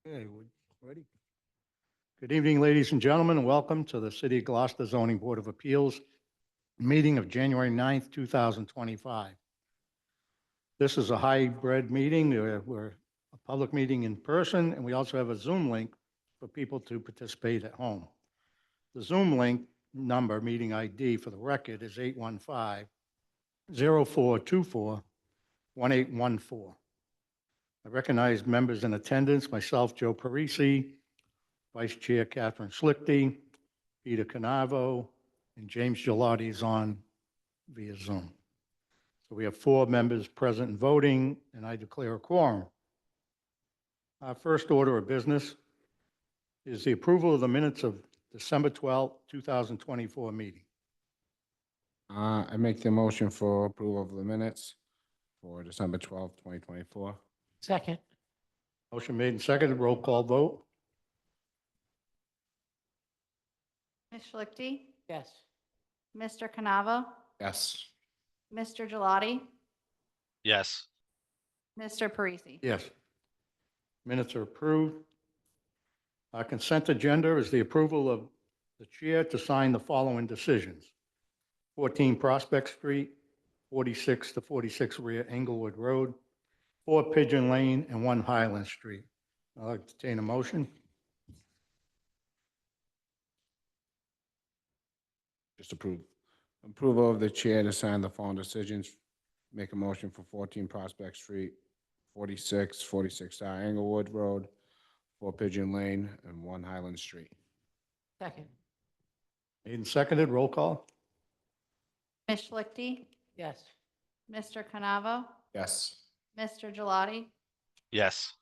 Okay, ready? Good evening, ladies and gentlemen, and welcome to the City of Gloucester Zoning Board of Appeals meeting of January 9th, 2025. This is a hybrid meeting. We're a public meeting in person, and we also have a Zoom link for people to participate at home. The Zoom link number, meeting ID for the record, is 815-0424-1814. I recognize members in attendance, myself, Joe Parisi, Vice Chair Catherine Schlichty, Peter Canavo, and James Gelati is on via Zoom. So we have 4 members present and voting, and I declare a quorum. Our first order of business is the approval of the minutes of December 12th, 2024 meeting. I make the motion for approval of the minutes for December 12th, 2024. Second. Motion made and seconded, roll call vote. Ms. Schlichty, Yes. Mr. Canavo, Yes. Mr. Gelati, yes, Mr. Parisi. Yes. Minutes are approved. Our consent agenda is the approval of the chair to sign the following decisions: 14 Prospect Street, 46 to 46 rear Englewood Road, 4 Pigeon Lane, and 1 Highland Street. I'll entertain a motion. Just approve. Approval of the chair to sign the following decisions. Make a motion for 14 Prospect Street, 46 Englewood Road, 4 Pigeon Lane, and 1 Highland Street. Second. Made and seconded, roll call. Ms. Schlichty, Yes. Mr. Canavo, Yes. Mr. Gelati, yes,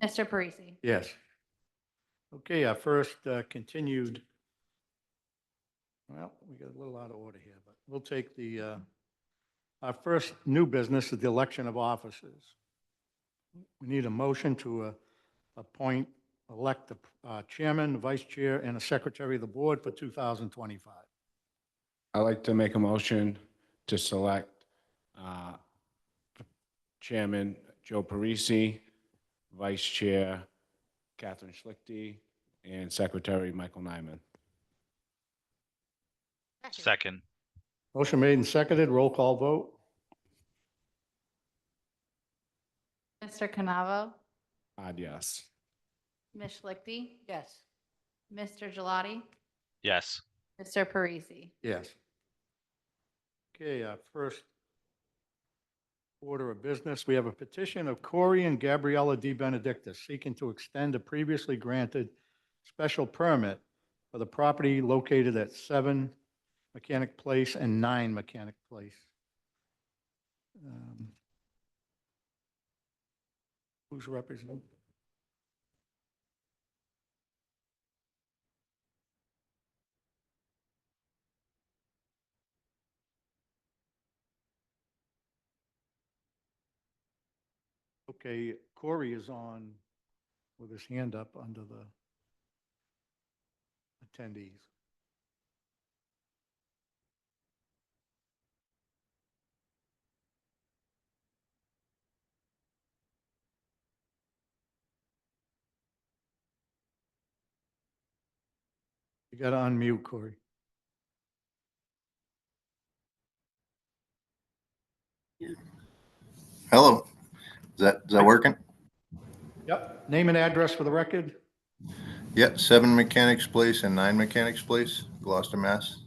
Mr. Parisi. Yes. Okay, our first continued, well, we got a little out of order here, but we'll take our first new business is the election of officers. We need a motion to elect the chairman, the vice chair, and a secretary of the board for 2025. I'd like to make a motion to select Chairman Joe Parisi, Vice Chair Catherine Schlichty, and Secretary Michael Nyman. second, Motion made and seconded, roll call vote. Mr. Canavo, Yes. Ms. Schlichty, Yes. Mr. Gelati, yes, Mr. Parisi. Yes. Okay, our first order of business, we have a petition of Corey and Gabriella Di Benedictus seeking to extend a previously granted special permit for the property located at 7 Mechanic Place and 9 Mechanic Place. Who's representing? Okay, Corey is on with his hand up under the attendees. You got to unmute, Corey. Hello, is that working? Yep. Name and address for the record. Yep, 7 Mechanics Place and 9 Mechanics Place, Gloucester, Mass.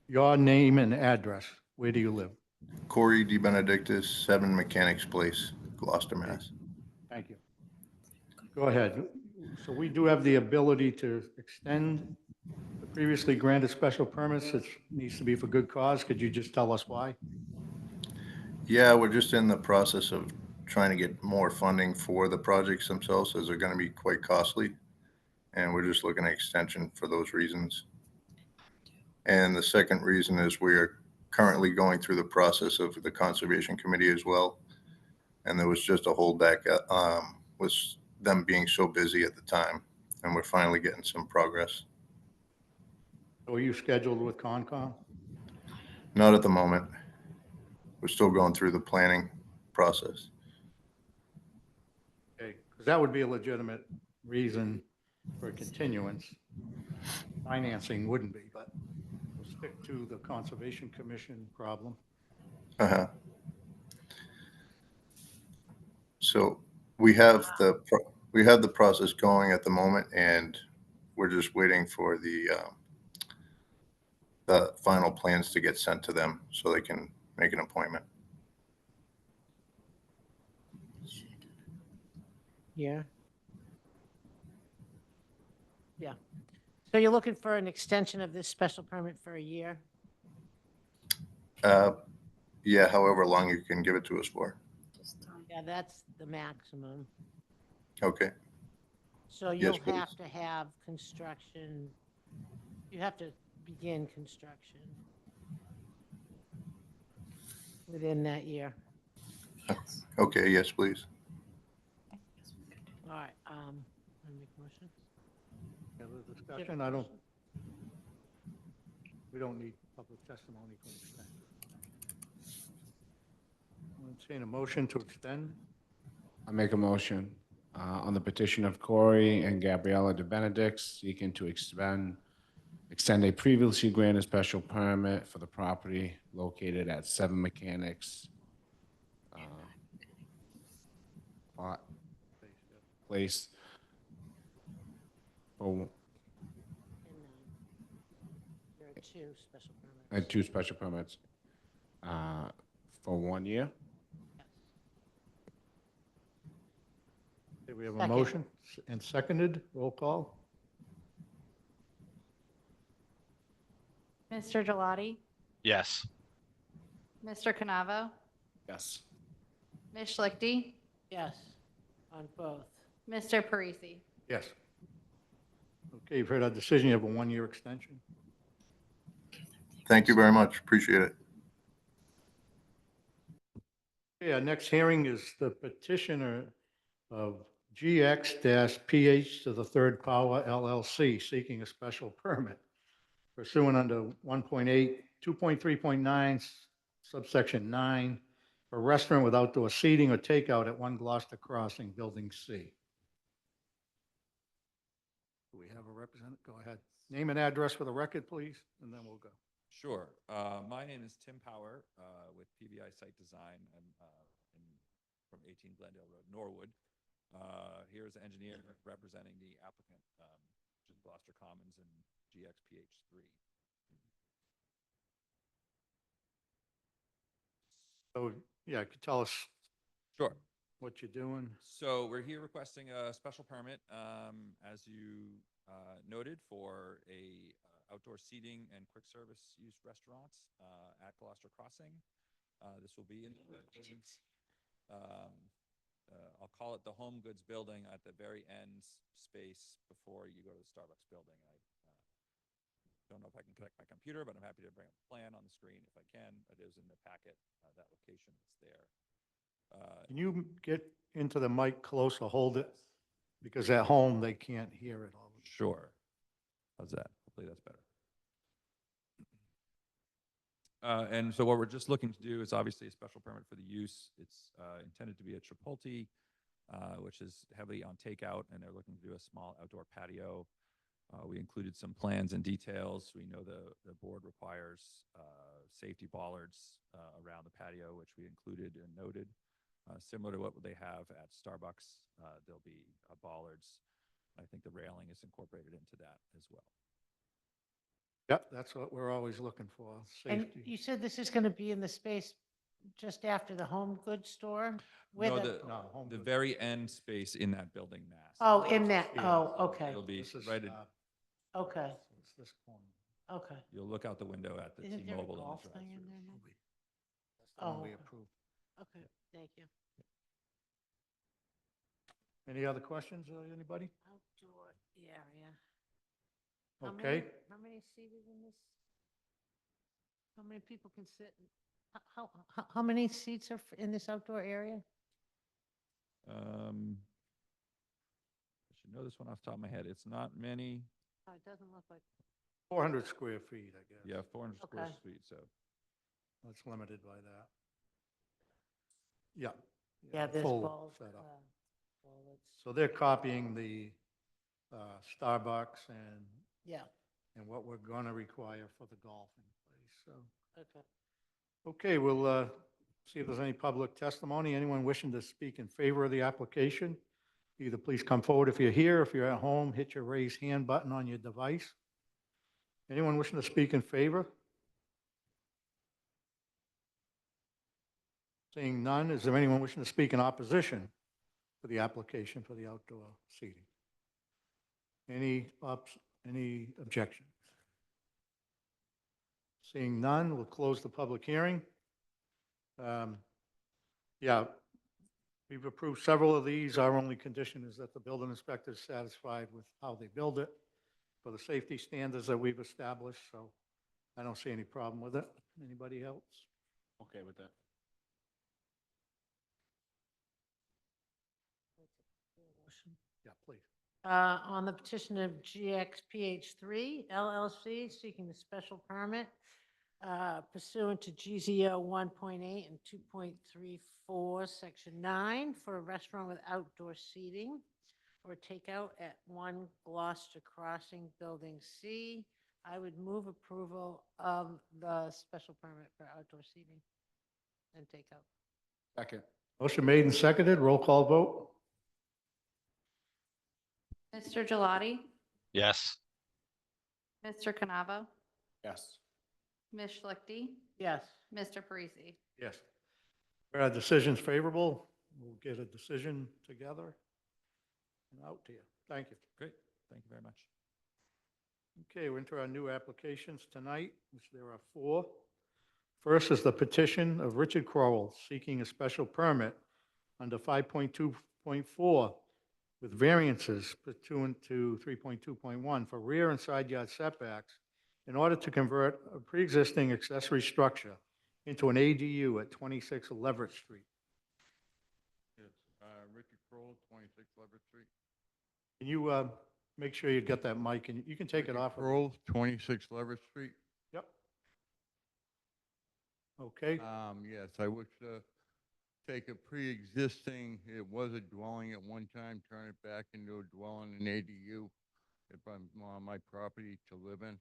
Your name and address. Where do you live? Corey Di Benedictus, 7 Mechanics Place, Gloucester, Mass. Thank you. Go ahead. So we do have the ability to extend the previously granted special permits. It needs to be for good cause. Could you just tell us why? Yeah, we're just in the process of trying to get more funding for the projects themselves, as they're going to be quite costly. And we're just looking at extension for those reasons. And the second reason is we are currently going through the process of the Conservation Committee as well. And there was just a holdback with them being so busy at the time. And we're finally getting some progress. Are you scheduled with Concom? Not at the moment. We're still going through the planning process. Okay, because That would be a legitimate reason for continuance. Financing wouldn't be, but we'll stick to the Conservation Commission problem. Uh-huh. So we have the process going at the moment, and we're just waiting for the final plans to get sent to them so they can make an appointment. Yeah. Yeah. So you're looking for an extension of this special permit for a year? Yeah, however long you can give it to us for. Yeah, that's the maximum. Okay, So Yes, you'll please. have to have construction, you have to begin construction within that year. okay, yes, please. All right, wanna make a motion? Any other Do you have a discussion? I don't, question? we don't need public testimony for an extension. I'll entertain a motion to extend. I make a motion on the petition of Corey and Gabriella De Benedicts seeking to extend a previously granted special permit for the property located at 7 Mechanics Place for And, there are two special permits. two special permits for 1 year. Okay, we have a Second. motion and seconded. Roll call. Mr. Gelati, Yes. Mr. Canavo, Yes. Ms. Schlichty, Yes, on both. Mr. Parisi. Yes. Okay, you've heard our decision. You have a 1-year extension. Thank you very much. Appreciate it. Okay, our next hearing is the petitioner of GX-PH to the Third Power LLC seeking a special permit pursuant under 1.8, 2.3.9, subsection 9, for restaurant with outdoor seating or takeout at 1 Gloucester Crossing, Building C. Do we have a representative? Go ahead. Name and address for the record, please, and then we'll go. Sure. My name is Tim Power with PBI Site Design. I'm from 18 Glendale Road, Norwood. Here's the engineer representing the applicant, which is Gloucester Commons and GXPH3. So, yeah, could tell us Sure. what you're doing. So we're here requesting a special permit, as you noted, for a outdoor seating and quick service use restaurants at Gloucester Crossing. This will be in I'll call it the Home Goods building at the very end space before you go to the Starbucks building. I don't know if I can connect my computer, but I'm happy to bring up a plan on the screen if I can. It is in the packet, that location is there. Can you get into the mic closer, hold it? Because at home, they can't hear it all. Sure. How's that? Hopefully that's better. And so what we're just looking to do is obviously a special permit for the use. It's intended to be a Chipotle, which is heavily on takeout, and they're looking to do a small outdoor patio. We included some plans and details. We know the board requires safety bollards around the patio, which we included and noted. Similar to what they have at Starbucks, there'll be bollards. I think the railing is incorporated into that as well. Yep, that's what we're always looking for, And safety. you said this is going to be in the space just after the home goods store? Where No, the- No, home the goods. very end space in that building mass. Oh, in that, Yeah. oh, okay, It'll be This is, right at, okay, it's this corner. okay. you'll look out the window at the Isn't there a T-Mobile golf and the thing in drive-through. there now? That's the one we Oh. approved. Okay, thank you. Any other questions, anybody? Outdoor area. How many- Okay, How many seated in this? How many people can sit? How many seats are in this outdoor area? I should know this one off the top of my head. It's not many. Oh, it doesn't look like, 400 square feet, I guess. Yeah, 400 square Okay. feet, so. That's limited by that. Yeah. yeah, there's full both. setup. So they're copying the Starbucks Yeah, and what we're going to require for the golfing place, so. okay. Okay, we'll see if there's any public testimony. Anyone wishing to speak in favor of the application? Either please come forward if you're here. If you're at home, hit your raise hand button on your device. Anyone wishing to speak in favor? Seeing none, is there anyone wishing to speak in opposition for the application for the outdoor seating? Any objections? Seeing none, we'll close the public hearing. Yeah, we've approved several of these. Our only condition is that the building inspector is satisfied with how they build it for the safety standards that we've established, so I don't see any problem with it. Anybody else? Okay with that. Yeah, please. On the petition of GXPH3 LLC seeking a special permit pursuant to GZO 1.8 and 2.34, Section 9, for a restaurant with outdoor seating or takeout at 1 Gloucester Crossing, Building C. I would move approval of the special permit for outdoor seating and takeout. Second. Motion made and seconded. Roll call vote. Mr. Gelati, Yes. Mr. Canavo, Yes. Ms. Schlichty, Yes. Mr. Parisi. Yes. Where our decision's favorable, we'll get a decision together and out to you. Thank you. Great. Thank you very much. Okay, we're into our new applications tonight, which there are 4. First is the petition of Richard Crowell seeking a special permit under 5.2.4 with variances pursuant to 3.2.1 for rear and side yard setbacks in order to convert a pre-existing accessory structure into an ADU at 26 Leverett Street. Yes, Richard Kroll, 26 Leverett Street. Can you make sure you get that mic, and you can take it Richard off. Kroll, 26 Leverett Street. Yep. Okay, Yes, I wish to take a pre-existing, it was a dwelling at one time, turn it back into a dwelling, an ADU, if I'm on my property to live in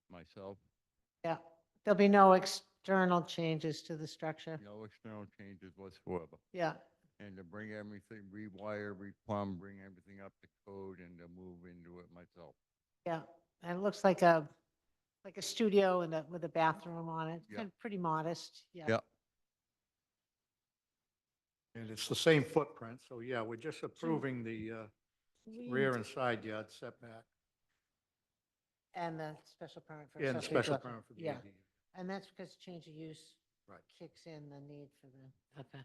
myself. Yeah, there'll be no external changes to the structure. No external changes whatsoever. Yeah, And to bring everything, rewire, replumb, bring everything up to code and to move into it myself. yeah. And it looks like a studio and with a bathroom on it. Yeah. Kind of pretty modest. Yeah. Yeah. and it's the same footprint, so yeah, we're just approving the We- rear and side yard setback. And the special permit for. Yeah, and the accessory special dwelling. permit for the Yeah, ADU. and that's because change of use. Right. Kicks in the need for the, okay.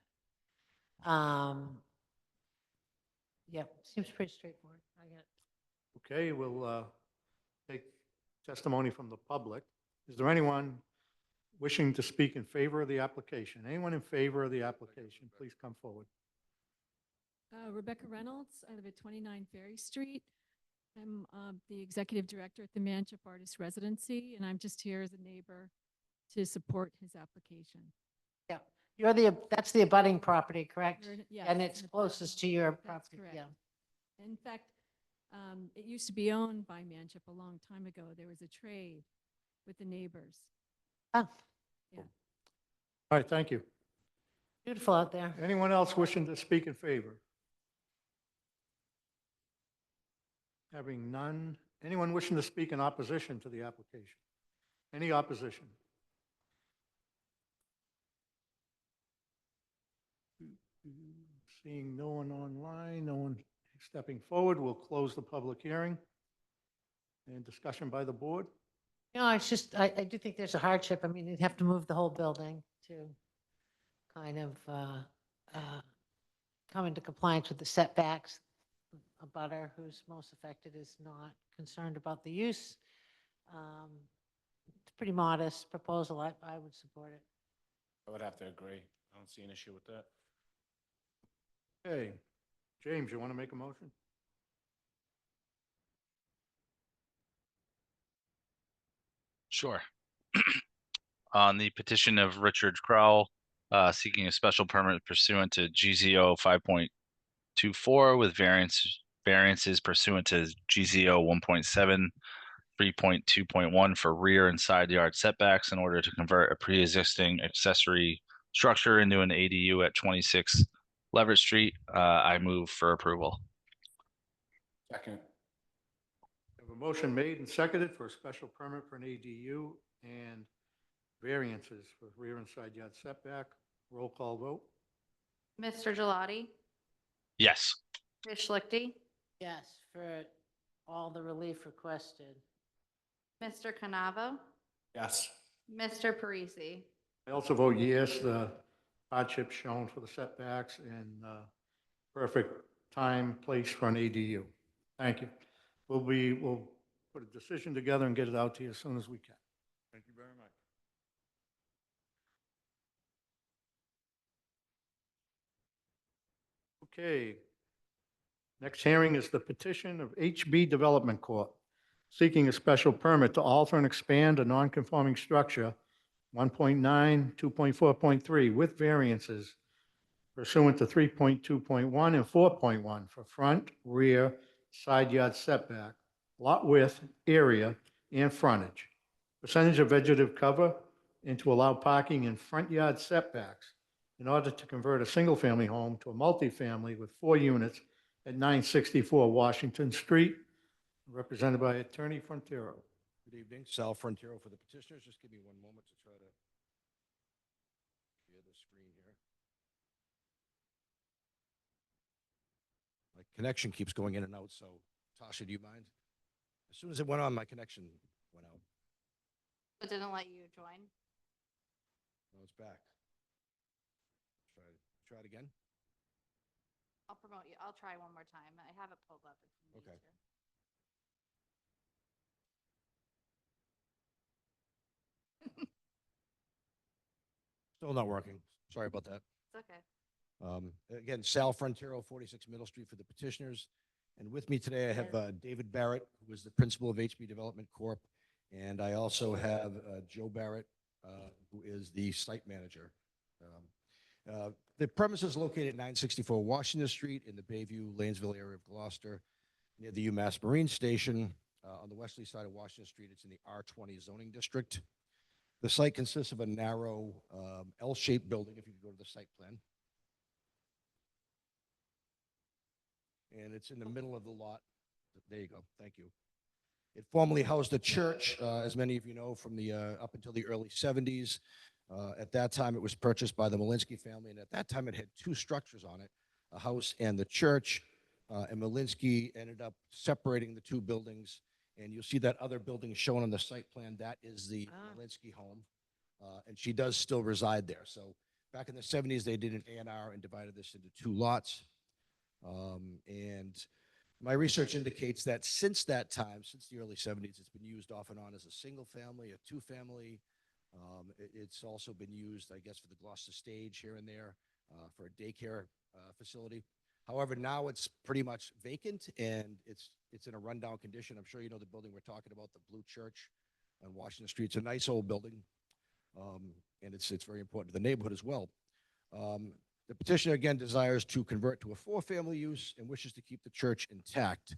Yep, seems pretty straightforward. I get it. Okay, we'll take testimony from the public. Is there anyone wishing to speak in favor of the application? Anyone in favor of the application, please come forward. Rebecca Reynolds, I live at 29 Ferry Street. I'm the executive director at the Manship Artist Residency, and I'm just here as a neighbor to support his application. Yeah, that's the abutting property, correct? Yes, And it's in the closest to your That's property, correct. yeah. In fact, it used to be owned by Manship a long time ago. There was a trade with the neighbors. Oh, All right, thank you. beautiful out there. Anyone else wishing to speak in favor? Having none. Anyone wishing to speak in opposition to the application? Any opposition? Seeing no one online, no one stepping forward, we'll close the public hearing. And discussion by the board? No, it's just, I do think there's a hardship. I mean, you'd have to move the whole building to kind of come into compliance with the setbacks. A butter who's most affected is not concerned about the use. It's a pretty modest proposal. I would support it. I would have to agree. I don't see an issue with that. Okay. James, you want to make a motion? Sure. On the petition of Richard Crowell, seeking a special permit pursuant to GZO 3.24 with variances pursuant to GZO 1.7, 3.2.1 for rear and side yard setbacks in order to convert a pre-existing accessory structure into an ADU at 26 Leverett Street. I move for approval. Second. We have a motion made and seconded for a special permit for an ADU and variances for rear and side yard setback. Roll call vote. Mr. Gelati, Yes. Ms. Schlichty, Yes, for all the relief requested. Mr. Canavo, Yes. Mr. Parisi. I also vote yes, the hardship shown for the setbacks and perfect time, place for an ADU. Thank you. We'll put a decision together and get it out to you as soon as we can. Thank you very much. Okay. Next hearing is the petition of HB Development Corp. Seeking a special permit to alter and expand a non-conforming structure, 1.9, 2.4.3, with variances pursuant to 3.2.1 and 4.1 for front, rear, side yard setback, lot width, area, and frontage, percentage of vegetative cover, and to allow parking in front yard setbacks in order to convert a single-family home to a multifamily with 4 units at 964 Washington Street, represented by Attorney Frontiero. Good evening, Sal Frontiero for the petitioners. Just give me one moment to try to share the screen here. My connection keeps going in and out, so Tasha, do you mind? As soon as it went on, my connection went out. It didn't let you join. Now it's back. Try it again. I'll promote you. I'll try one more time. I have it pulled up. if you need Okay. to. Still not working. Sorry about that. It's okay. Again, Sal Frontiero, 46 Middle Street for the petitioners. And with me today, I have David Barrett, who is the principal of HB Development Corp. And I also have Joe Barrett, who is the site manager. The premise is located at 964 Washington Street in the Bayview, Lanesville area of Gloucester, near the UMass Marine Station. On the westerly side of Washington Street, it's in the R20 zoning district. The site consists of a narrow L-shaped building, if you could go to the site plan. And it's in the middle of the lot. There you go. Thank you. It formerly housed a church, as many of you know, from the up until the early 70s. At that time, it was purchased by the Malinsky family, and at that time, it had 2 structures on it, a house and the church. And Malinsky ended up separating the 2 buildings. And you'll see that other building shown on the site plan. That is the Malinsky home, and she does still reside there. So back in the 70s, they did an A&R and divided this into 2 lots. And my research indicates that since that time, since the early 70s, it's been used off and on as a single family, a 2-family. It's also been used, I guess, for the Gloucester Stage here and there, for a daycare facility. However, now it's pretty much vacant and it's in a rundown condition. I'm sure you know the building we're talking about, the Blue Church on Washington Street. It's a nice old building, and it's very important to the neighborhood as well. The petitioner again desires to convert to a 4-family use and wishes to keep the church intact.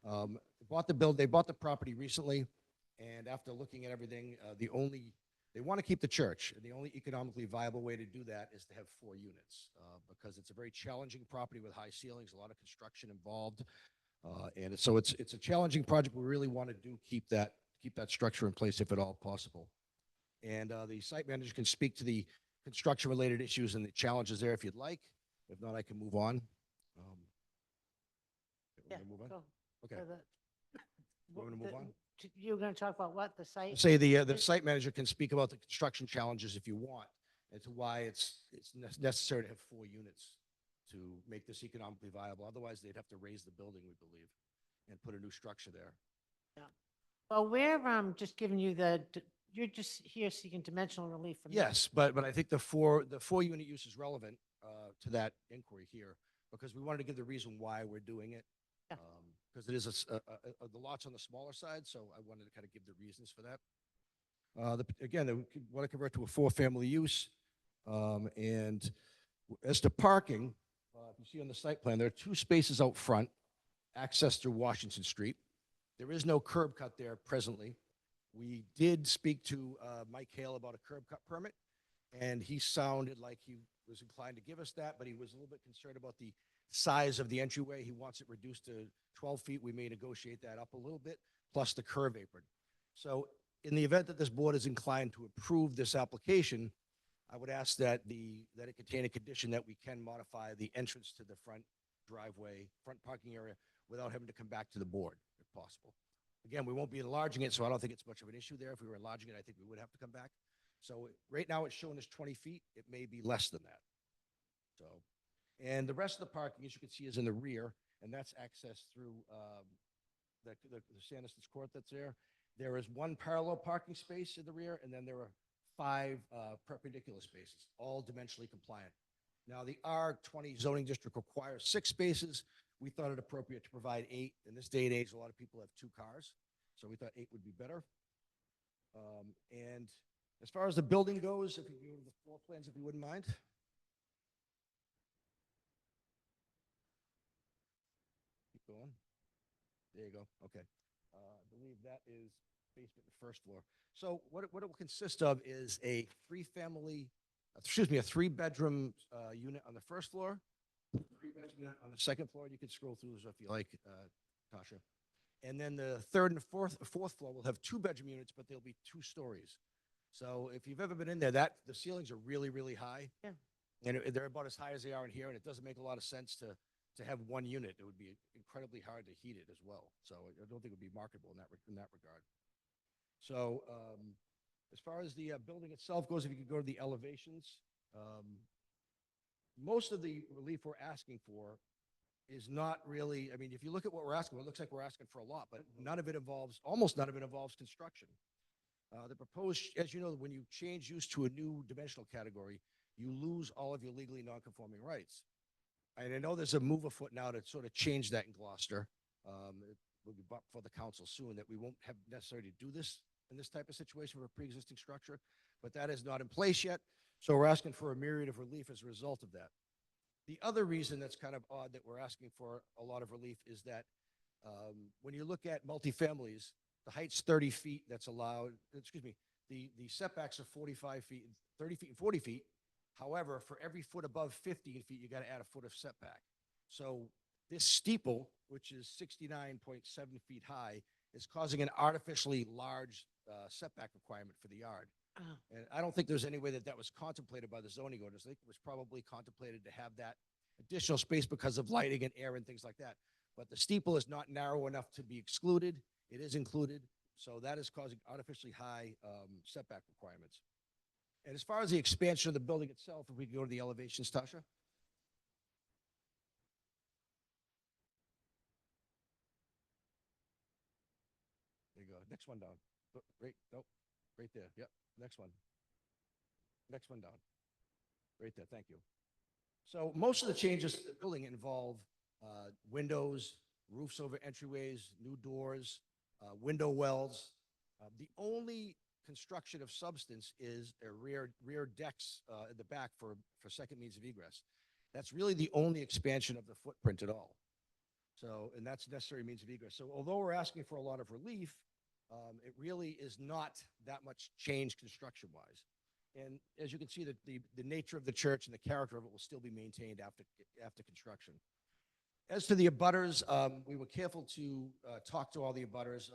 They bought the property recently, and after looking at everything, they want to keep the church, and the only economically viable way to do that is to have 4 units, because it's a very challenging property with high ceilings, a lot of construction involved, and so it's a challenging project. We really want to keep that structure in place if at all possible. And the site manager can speak to the construction-related issues and the challenges there if you'd like. If not, I can move on. Yeah, Move on? go. Okay. For the- Want me to move on? You're going to talk about what, the site? Say the site manager can speak about the construction challenges if you want, and to why it's necessary to have 4 units to make this economically viable. Otherwise, they'd have to raise the building, we believe, and put a new structure there. Well, we're just giving you you're just here seeking dimensional relief from. Yes, but I think the 4-unit use is relevant to that inquiry here, because we wanted to give the reason why we're doing it. Yeah. Because it is the lot's on the smaller side, so I wanted to kind of give the reasons for that. Again, they want to convert to a 4-family use. And as to parking, if you see on the site plan, there are 2 spaces out front, access through Washington Street. There is no curb cut there presently. We did speak to Mike Hale about a curb cut permit, and he sounded like he was inclined to give us that, but he was a little bit concerned about the size of the entryway. He wants it reduced to 12 feet. We may negotiate that up a little bit, plus the curve apron. So in the event that this board is inclined to approve this application, I would ask that it contain a condition that we can modify the entrance to the front driveway, front parking area, without having to come back to the board, if possible. Again, we won't be enlarging it, so I don't think it's much of an issue there. If we were enlarging it, I think we would have to come back. So right now it's shown as 20 feet. It may be less than that. So, and the rest of the parking, as you can see, is in the rear, and that's accessed through the Sanderson's Court that's there. There is 1 parallel parking space in the rear, and then there are 5 perpendicular spaces, all dimensionally compliant. Now, the R20 zoning district requires 6 spaces. We thought it appropriate to provide 8. In this day and age, a lot of people have 2 cars, so we thought 8 would be better. And as far as the building goes, if you go to the floor plans, if you wouldn't mind. Keep going. There you go. Okay. I believe that is basement and first floor. So what it will consist of is a 3-bedroom unit on the first floor, 3-bedroom unit on the second floor. You can scroll through this if you like, Tasha. And then the third and fourth floor will have 2-bedroom units, but they'll be 2 stories. So if you've ever been in there, the ceilings are really, really high. Yeah. And they're about as high as they are in here, and it doesn't make a lot of sense to have 1 unit. It would be incredibly hard to heat it as well. So I don't think it would be marketable in that regard. So as far as the building itself goes, if you could go to the elevations, most of the relief we're asking for is not really, I mean, if you look at what we're asking for, it looks like we're asking for a lot, but almost none of it involves construction. The proposed, as you know, when you change use to a new dimensional category, you lose all of your legally non-conforming rights. And I know there's a move afoot now to sort of change that in Gloucester. It will be brought before the council soon that we won't have necessarily do this in this type of situation for a pre-existing structure, but that is not in place yet. So we're asking for a myriad of relief as a result of that. The other reason that's kind of odd that we're asking for a lot of relief is that when you look at multifamilies, the height's 30 feet that's allowed, the setbacks are 45 feet, 30 feet and 40 feet. However, for every foot above 15 feet, you got to add a foot of setback. So this steeple, which is 69.7 feet high, is causing an artificially large setback requirement for the yard. And I don't think there's any way that was contemplated by the zoning ordinance. I think it was probably contemplated to have that additional space because of lighting and air and things like that. But the steeple is not narrow enough to be excluded. It is included. So that is causing artificially high setback requirements. And as far as the expansion of the building itself, if we go to the elevations, Tasha. There you go. Next one down. Right, nope, right there. Yep, next one. Next one down. Right there, thank you. So most of the changes to the building involve windows, roofs over entryways, new doors, window wells. The only construction of substance is a rear decks at the back for second means of egress. That's really the only expansion of the footprint at all. So, and that's necessary means of egress. So although we're asking for a lot of relief, it really is not that much change construction-wise. And as you can see, the nature of the church and the character of it will still be maintained after construction. As to the abutters, we were careful to talk to all the abutters.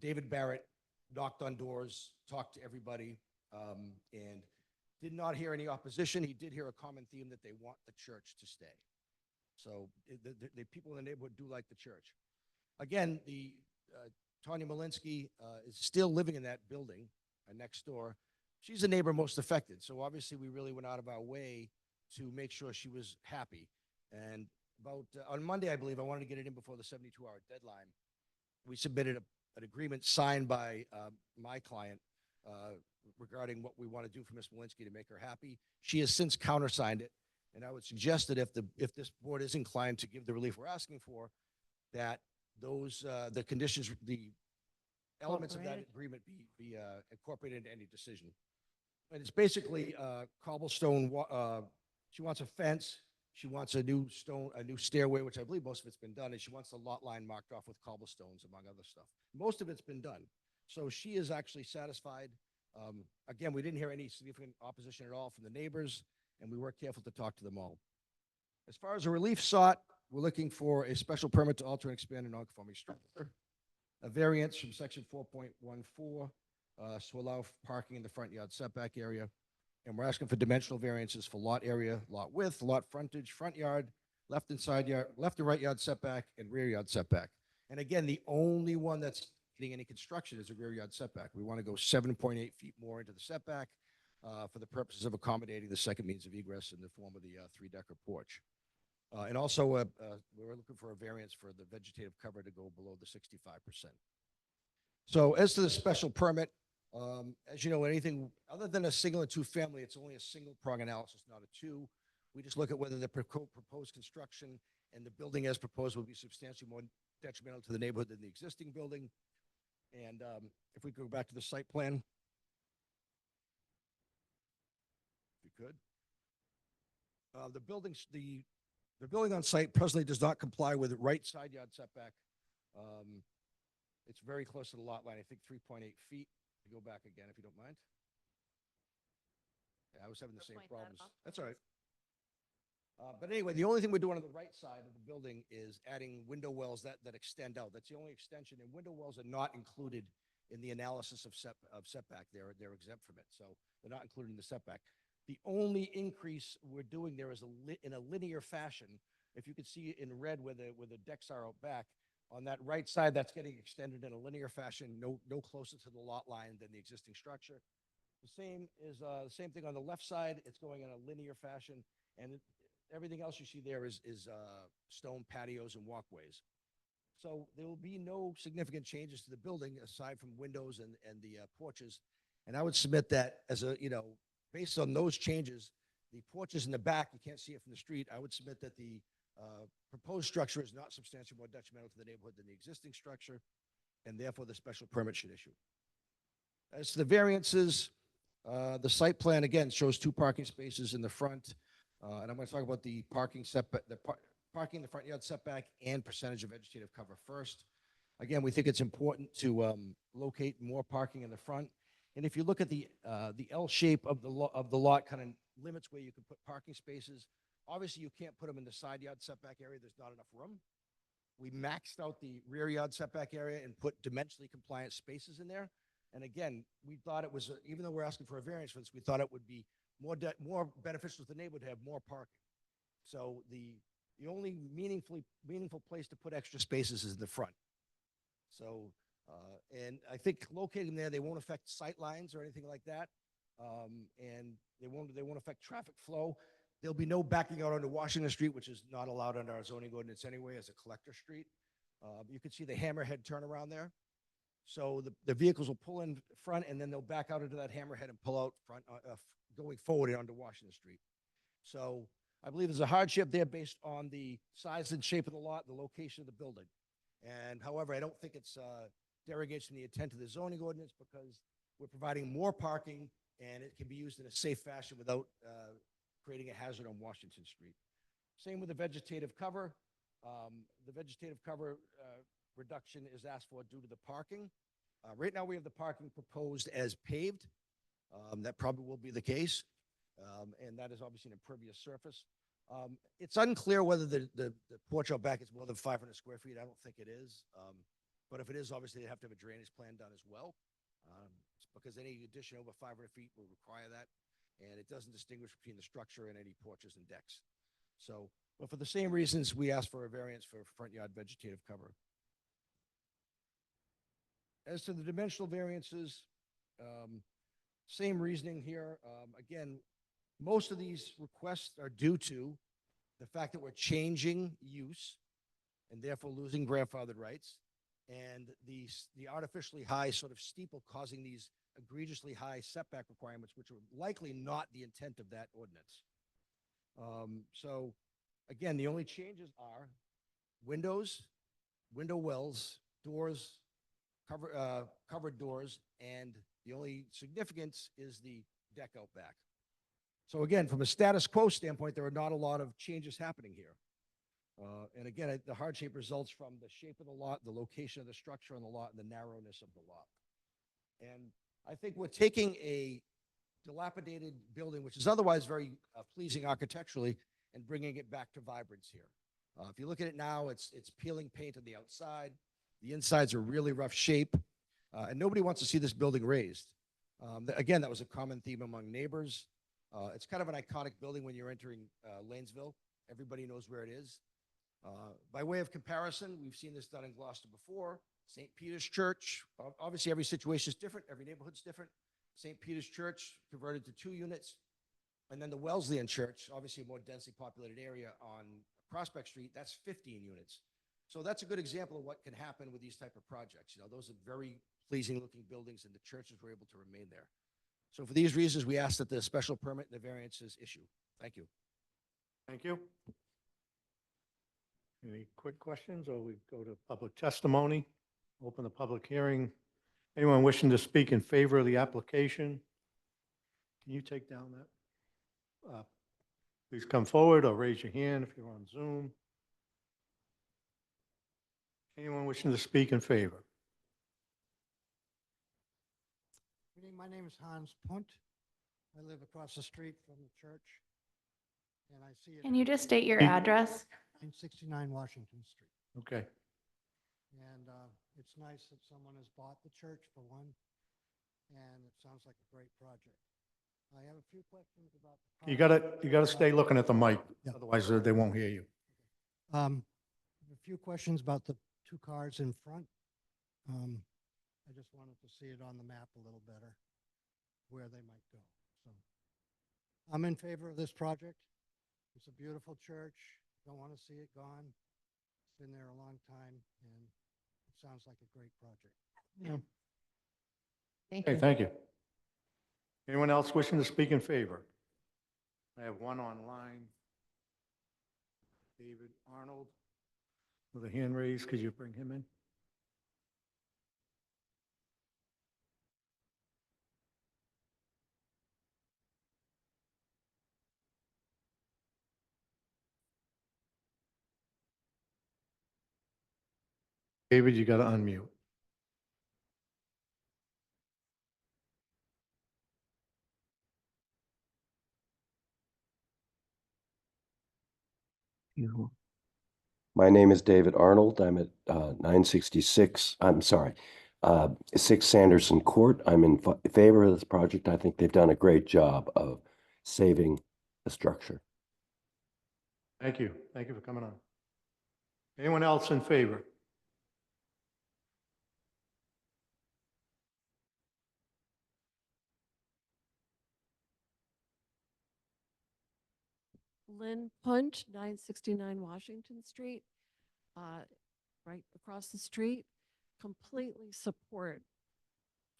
David Barrett knocked on doors, talked to everybody, and did not hear any opposition. He did hear a common theme that they want the church to stay. So the people in the neighborhood do like the church. Again, Tanya Malinsky is still living in that building next door. She's the neighbor most affected. So obviously we really went out of our way to make sure she was happy. And about on Monday, I believe, I wanted to get it in before the 72-hour deadline. We submitted an agreement signed by my client regarding what we want to do for Ms. Malinsky to make her happy. She has since countersigned it. And I would suggest that if this board is inclined to give the relief we're asking for, that those the conditions, the elements of that agreement be incorporated into any decision. And it's basically cobblestone. She wants a fence, She wants a new stairway, which I believe most of it's been done, and she wants the lot line marked off with cobblestones, among other stuff. Most of it's been done. So she is actually satisfied. Again, we didn't hear any significant opposition at all from the neighbors, and we were careful to talk to them all. As far as a relief sought, we're looking for a special permit to alter and expand a non-conforming structure, a variance from section 4.14 to allow parking in the front yard setback area. And we're asking for dimensional variances for lot area, lot width, lot frontage, front yard, left and side yard, left and right yard setback, and rear yard setback. And again, the only one that's getting any construction is a rear yard setback. We want to go 7.8 feet more into the setback for the purposes of accommodating the second means of egress in the form of the three-decker porch. And also, we're looking for a variance for the vegetative cover to go below the 65%. So as to the special permit, as you know, anything other than a single and two family, it's only a single prong analysis, not a two. We just look at whether the proposed construction and the building as proposed will be substantially more detrimental to the neighborhood than the existing building. And if we go back to the site plan, if we could, the building on site presently does not comply with the right side yard setback. It's very close to the lot line, I think 3.8 feet. Go back again, if you don't mind. Yeah, I was having the same Point that problems. out. That's all right. But anyway, the only thing we're doing on the right side of the building is adding window wells that extend out. That's the only extension, and window wells are not included in the analysis of setback. They're exempt from it, so they're not included in the setback. The only increase we're doing there is in a linear fashion. If you could see in red where the decks are out back, on that right side, that's getting extended in a linear fashion, no closer to the lot line than the existing structure. The same thing on the left side. It's going in a linear fashion, and everything else you see there is stone patios and walkways. So there will be no significant changes to the building aside from windows and the porches. And I would submit that as based on those changes, the porches in the back, you can't see it from the street. I would submit that the proposed structure is not substantially more detrimental to the neighborhood than the existing structure, and therefore the special permit should issue. As to the variances, the site plan again shows 2 parking spaces in the front, and I'm going to talk about the parking setback, parking in the front yard setback, and percentage of vegetative cover first. Again, we think it's important to locate more parking in the front, and if you look at the L shape of the lot, kind of limits where you can put parking spaces. Obviously, you can't put them in the side yard setback area. There's not enough room. We maxed out the rear yard setback area and put dimensionally compliant spaces in there. And again, we thought it was, even though we're asking for a variance for this, we thought it would be more beneficial to the neighborhood to have more parking. So the only meaningful place to put extra spaces is in the front. So, and I think locating them there, they won't affect sight lines or anything like that. And they won't affect traffic flow. There'll be no backing out onto Washington Street, which is not allowed under our zoning ordinance anyway as a collector street. You can see the hammerhead turnaround there. So the vehicles will pull in front and then they'll back out into that hammerhead and pull out front, going forward onto Washington Street. So I believe there's a hardship there based on the size and shape of the lot, the location of the building. And however, I don't think it's derogates from the intent of the zoning ordinance because we're providing more parking and it can be used in a safe fashion without creating a hazard on Washington Street. Same with the vegetative cover. The vegetative cover reduction is asked for due to the parking. Right now we have the parking proposed as paved. That probably will be the case. And that is obviously an impervious surface. It's unclear whether the porch out back is more than 500 square feet. I don't think it is. But if it is, obviously they have to have a drainage plan done as well. Because any addition over 500 feet will require that. And it doesn't distinguish between the structure and any porches and decks. So, but for the same reasons, we asked for a variance for front yard vegetative cover. As to the dimensional variances, same reasoning here. Again, most of these requests are due to the fact that we're changing use and therefore losing grandfathered rights, and the artificially high sort of steeple causing these egregiously high setback requirements, which are likely not the intent of that ordinance. So again, the only changes are windows, window wells, doors, covered doors, and the only significance is the deck out back. So again, from a status quo standpoint, there are not a lot of changes happening here. And again, the hardship results from the shape of the lot, the location of the structure on the lot, and the narrowness of the lot. And I think we're taking a dilapidated building, which is otherwise very pleasing architecturally, and bringing it back to vibrance here. If you look at it now, it's peeling paint on the outside. The insides are really rough shape, and nobody wants to see this building raised. Again, that was a common theme among neighbors. It's kind of an iconic building when you're entering Lanesville. Everybody knows where it is. By way of comparison, we've seen this done in Gloucester before. St. Peter's Church, obviously every situation is different, every neighborhood's different. St. Peter's Church converted to 2 units. And then the Wesleyan Church, obviously a more densely populated area on Prospect Street, that's 15 units. So that's a good example of what can happen with these type of projects. You know, those are very pleasing looking buildings and the churches were able to remain there. So for these reasons, we ask that the special permit and the variances issue. Thank you. Thank you. Any quick questions, or we go to public testimony? Open the public hearing. Anyone wishing to speak in favor of the application? Can you take down that? Please come forward or raise your hand if you're on Zoom. Anyone wishing to speak in favor? Good evening. My name is Hans Punt. I live across the street from the church. And I see it. Can you just state your Speak- address? 969 Washington Street. Okay. And it's nice that someone has bought the church for one. And it sounds like a great project. I have a few questions about. the You gotta stay looking at the mic, Yeah. otherwise they won't hear you. A few questions about the 2 cars in front. I just wanted to see it on the map a little better, where they might go. So I'm in favor of this project. It's a beautiful church. Don't want to see it gone. It's been there a long time, and it sounds like a great project. Thank Okay, you. thank you. Anyone else wishing to speak in favor? I have one online. David Arnold with a hand raised. Could you bring him in? David, you got to unmute. My name is David Arnold. I'm at 966, I'm sorry, 6 Sanderson Court. I'm in favor of this project. I think they've done a great job of saving the structure. Thank you. Thank you for coming on. Anyone else in favor? Lynn Punch, 969 Washington Street, right across the street. Completely support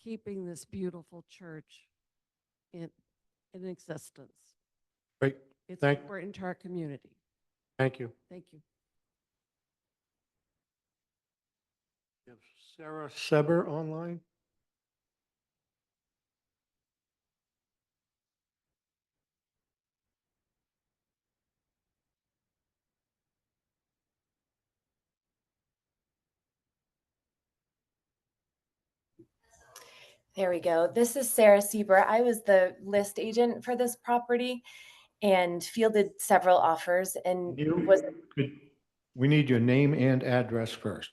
keeping this beautiful church in existence. Great. It's Thank- important to our community. Thank you. Thank you. You have Sarah Seber online? There we go. This is Sarah Sieber. I was the list agent for this property and fielded several offers and was, We need your name and address first.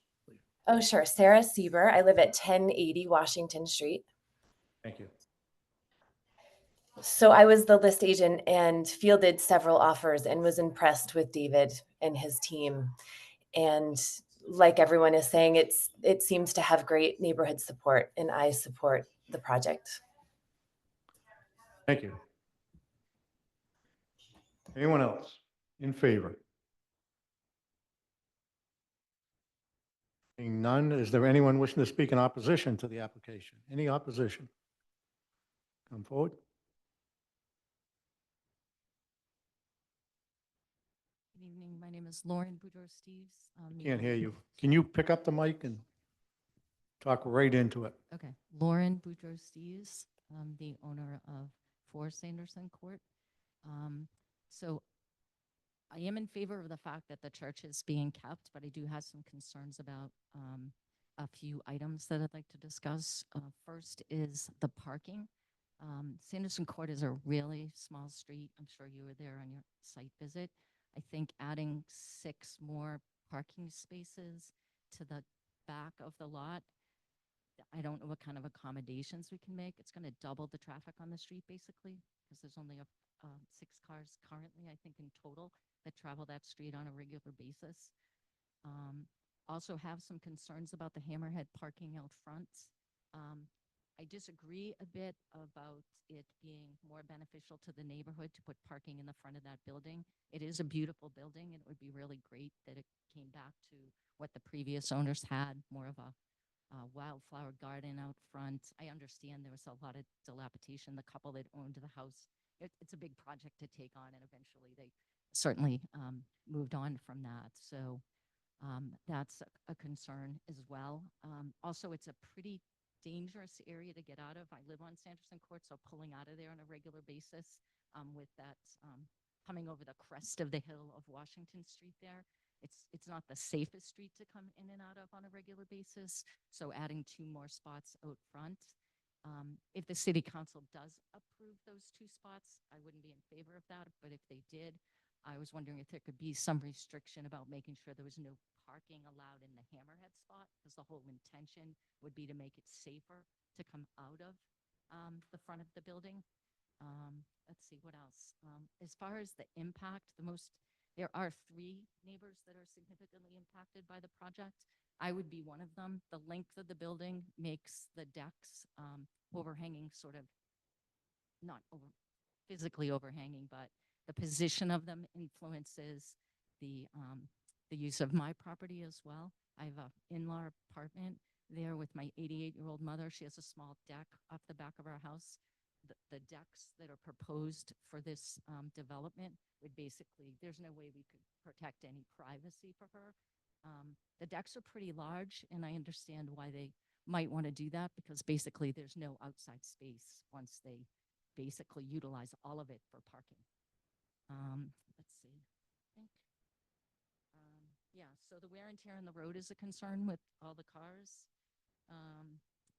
oh, sure. Sarah Sieber. I live at 1080 Washington Street. Thank you. So I was the list agent and fielded several offers and was impressed with David and his team. And like everyone is saying, it seems to have great neighborhood support, and I support the project. Thank you. Anyone else in favor? Seeing none, is there anyone wishing to speak in opposition to the application? Any opposition? Come forward. Good evening. My name is Lauren Boudreaux-Steves. Can't hear you. Can you pick up the mic and talk right into it? Okay. Lauren Boudreaux-Steves, the owner of 4 Sanderson Court. So I am in favor of the fact that the church is being kept, but I do have some concerns about a few items that I'd like to discuss. First is the parking. Sanderson Court is a really small street. I'm sure you were there on your site visit. I think adding 6 more parking spaces to the back of the lot, I don't know what kind of accommodations we can make. It's going to double the traffic on the street basically, because there's only 6 cars currently, I think in total, that travel that street on a regular basis. Also have some concerns about the Hammerhead parking out front. I disagree a bit about it being more beneficial to the neighborhood to put parking in the front of that building. It is a beautiful building, and it would be really great that it came back to what the previous owners had, more of a wildflower garden out front. I understand there was a lot of dilapidation. The couple that owned the house, it's a big project to take on, and eventually they certainly moved on from that. So that's a concern as well. Also, it's a pretty dangerous area to get out of. I live on Sanderson Court, so pulling out of there on a regular basis with that coming over the crest of the hill of Washington Street there. It's not the safest street to come in and out of on a regular basis. So adding 2 more spots out front. If the city council does approve those 2 spots, I wouldn't be in favor of that. But if they did, I was wondering if there could be some restriction about making sure there was no parking allowed in the Hammerhead spot, because the whole intention would be to make it safer to come out of the front of the building. Let's see what else. As far as the impact, there are 3 neighbors that are significantly impacted by the project. I would be one of them. The length of the building makes the decks overhanging, sort of not physically overhanging, but the position of them influences the use of my property as well. I have an in-law apartment there with my 88-year-old mother. She has a small deck off the back of our house. The decks that are proposed for this development would basically, there's no way we could protect any privacy for her. The decks are pretty large, and I understand why they might want to do that, because basically there's no outside space once they basically utilize all of it for parking. Let's see. I think, yeah, so the wear and tear on the road is a concern with all the cars.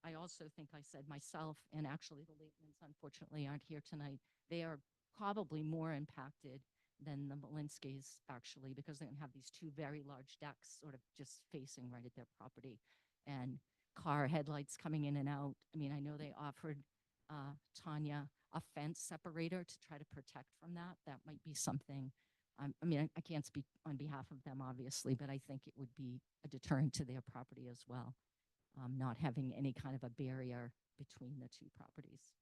I also think I said myself, and actually the Laitmans unfortunately aren't here tonight, they are probably more impacted than the Malinskys actually, because they have these 2 very large decks sort of just facing right at their property, and car headlights coming in and out. I mean, I know they offered Tanya a fence separator to try to protect from that. That might be something. I mean, I can't speak on behalf of them, obviously, but I think it would be a deterrent to their property as well, not having any kind of a barrier between the 2 properties.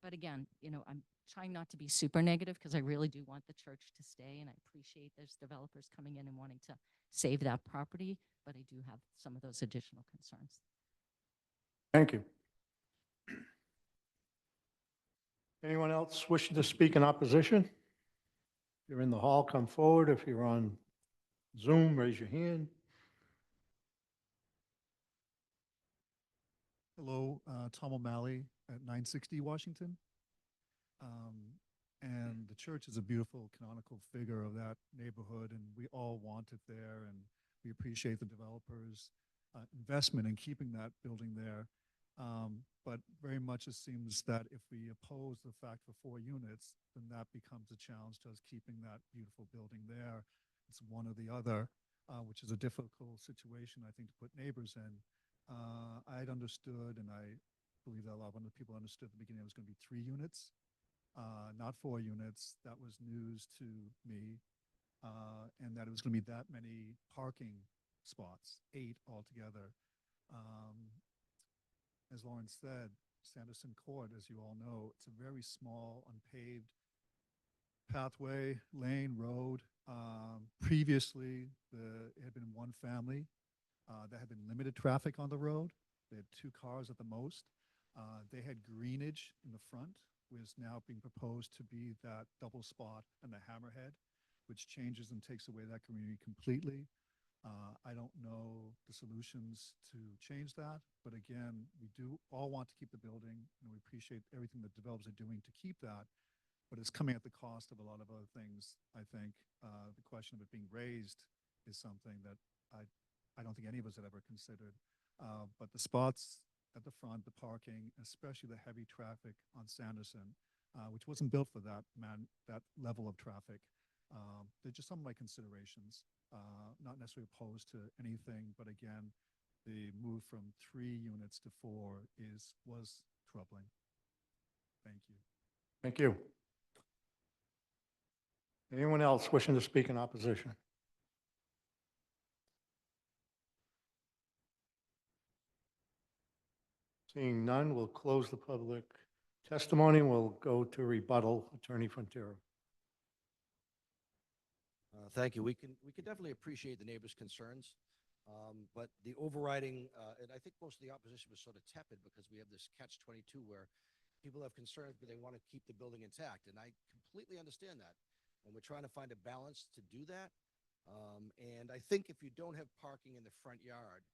But again, you know, I'm trying not to be super negative, because I really do want the church to stay, and I appreciate there's developers coming in and wanting to save that property, but I do have some of those additional concerns. Thank you. Anyone else wishing to speak in opposition? If you're in the hall, come forward. If you're on Zoom, raise your hand. Hello, Tom O'Malley at 960 Washington. And the church is a beautiful canonical figure of that neighborhood, and we all want it there, and we appreciate the developers' investment in keeping that building there. But very much it seems that if we oppose the fact for 4 units, then that becomes a challenge to us keeping that beautiful building there. It's one or the other, which is a difficult situation, I think, to put neighbors in. I'd understood, and I believe that a lot of other people understood at the beginning it was going to be 3 units, not 4 units. That was news to me, and that it was going to be that many parking spots, 8 altogether. As Lauren said, Sanderson Court, as you all know, it's a very small, unpaved pathway, lane, road. Previously, it had been one family. There had been limited traffic on the road. They had 2 cars at the most. They had greenage in the front, which is now being proposed to be that double spot and the Hammerhead, which changes and takes away that community completely. I don't know the solutions to change that, but again, we do all want to keep the building, and we appreciate everything that developers are doing to keep that. but it's coming at the cost of a lot of other things, I think. The question of it being raised is something that I don't think any of us had ever considered. But the spots at the front, the parking, especially the heavy traffic on Sanderson, which wasn't built for that level of traffic. They're just some of my considerations. Not necessarily opposed to anything, but again, the move from 3 units to 4 was troubling. Thank you. Thank you. Anyone else wishing to speak in opposition? Seeing none, we'll close the public testimony. We'll go to rebuttal. Attorney Frontiero. Thank you. We can definitely appreciate the neighbors' concerns. But the overriding, and I think most of the opposition was sort of tepid because we have this catch-22 where people have concerns, but they want to keep the building intact. And I completely understand that. And we're trying to find a balance to do that. And I think if you don't have parking in the front yard,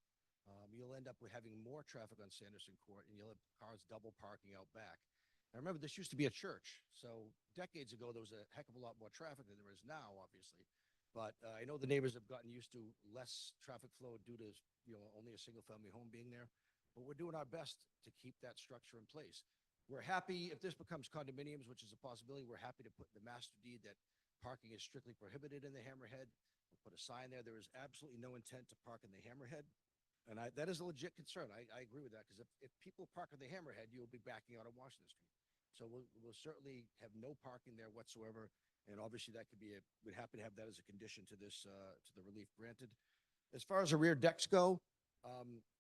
you'll end up with having more traffic on Sanderson Court, and you'll have cars double parking out back. Now remember, this used to be a church. So decades ago, there was a heck of a lot more traffic than there is now, obviously. But I know the neighbors have gotten used to less traffic flow due to, only a single-family home being there. But we're doing our best to keep that structure in place. We're happy if this becomes condominiums, which is a possibility. We're happy to put in the master deed that parking is strictly prohibited in the Hammerhead. We'll put a sign there. There is absolutely no intent to park in the Hammerhead. And that is a legit concern. I agree with that, because if people park in the Hammerhead, you'll be backing out on Washington Street. So we'll certainly have no parking there whatsoever. And obviously that could be we'd happy to have that as a condition to this, to the relief granted. As far as the rear decks go,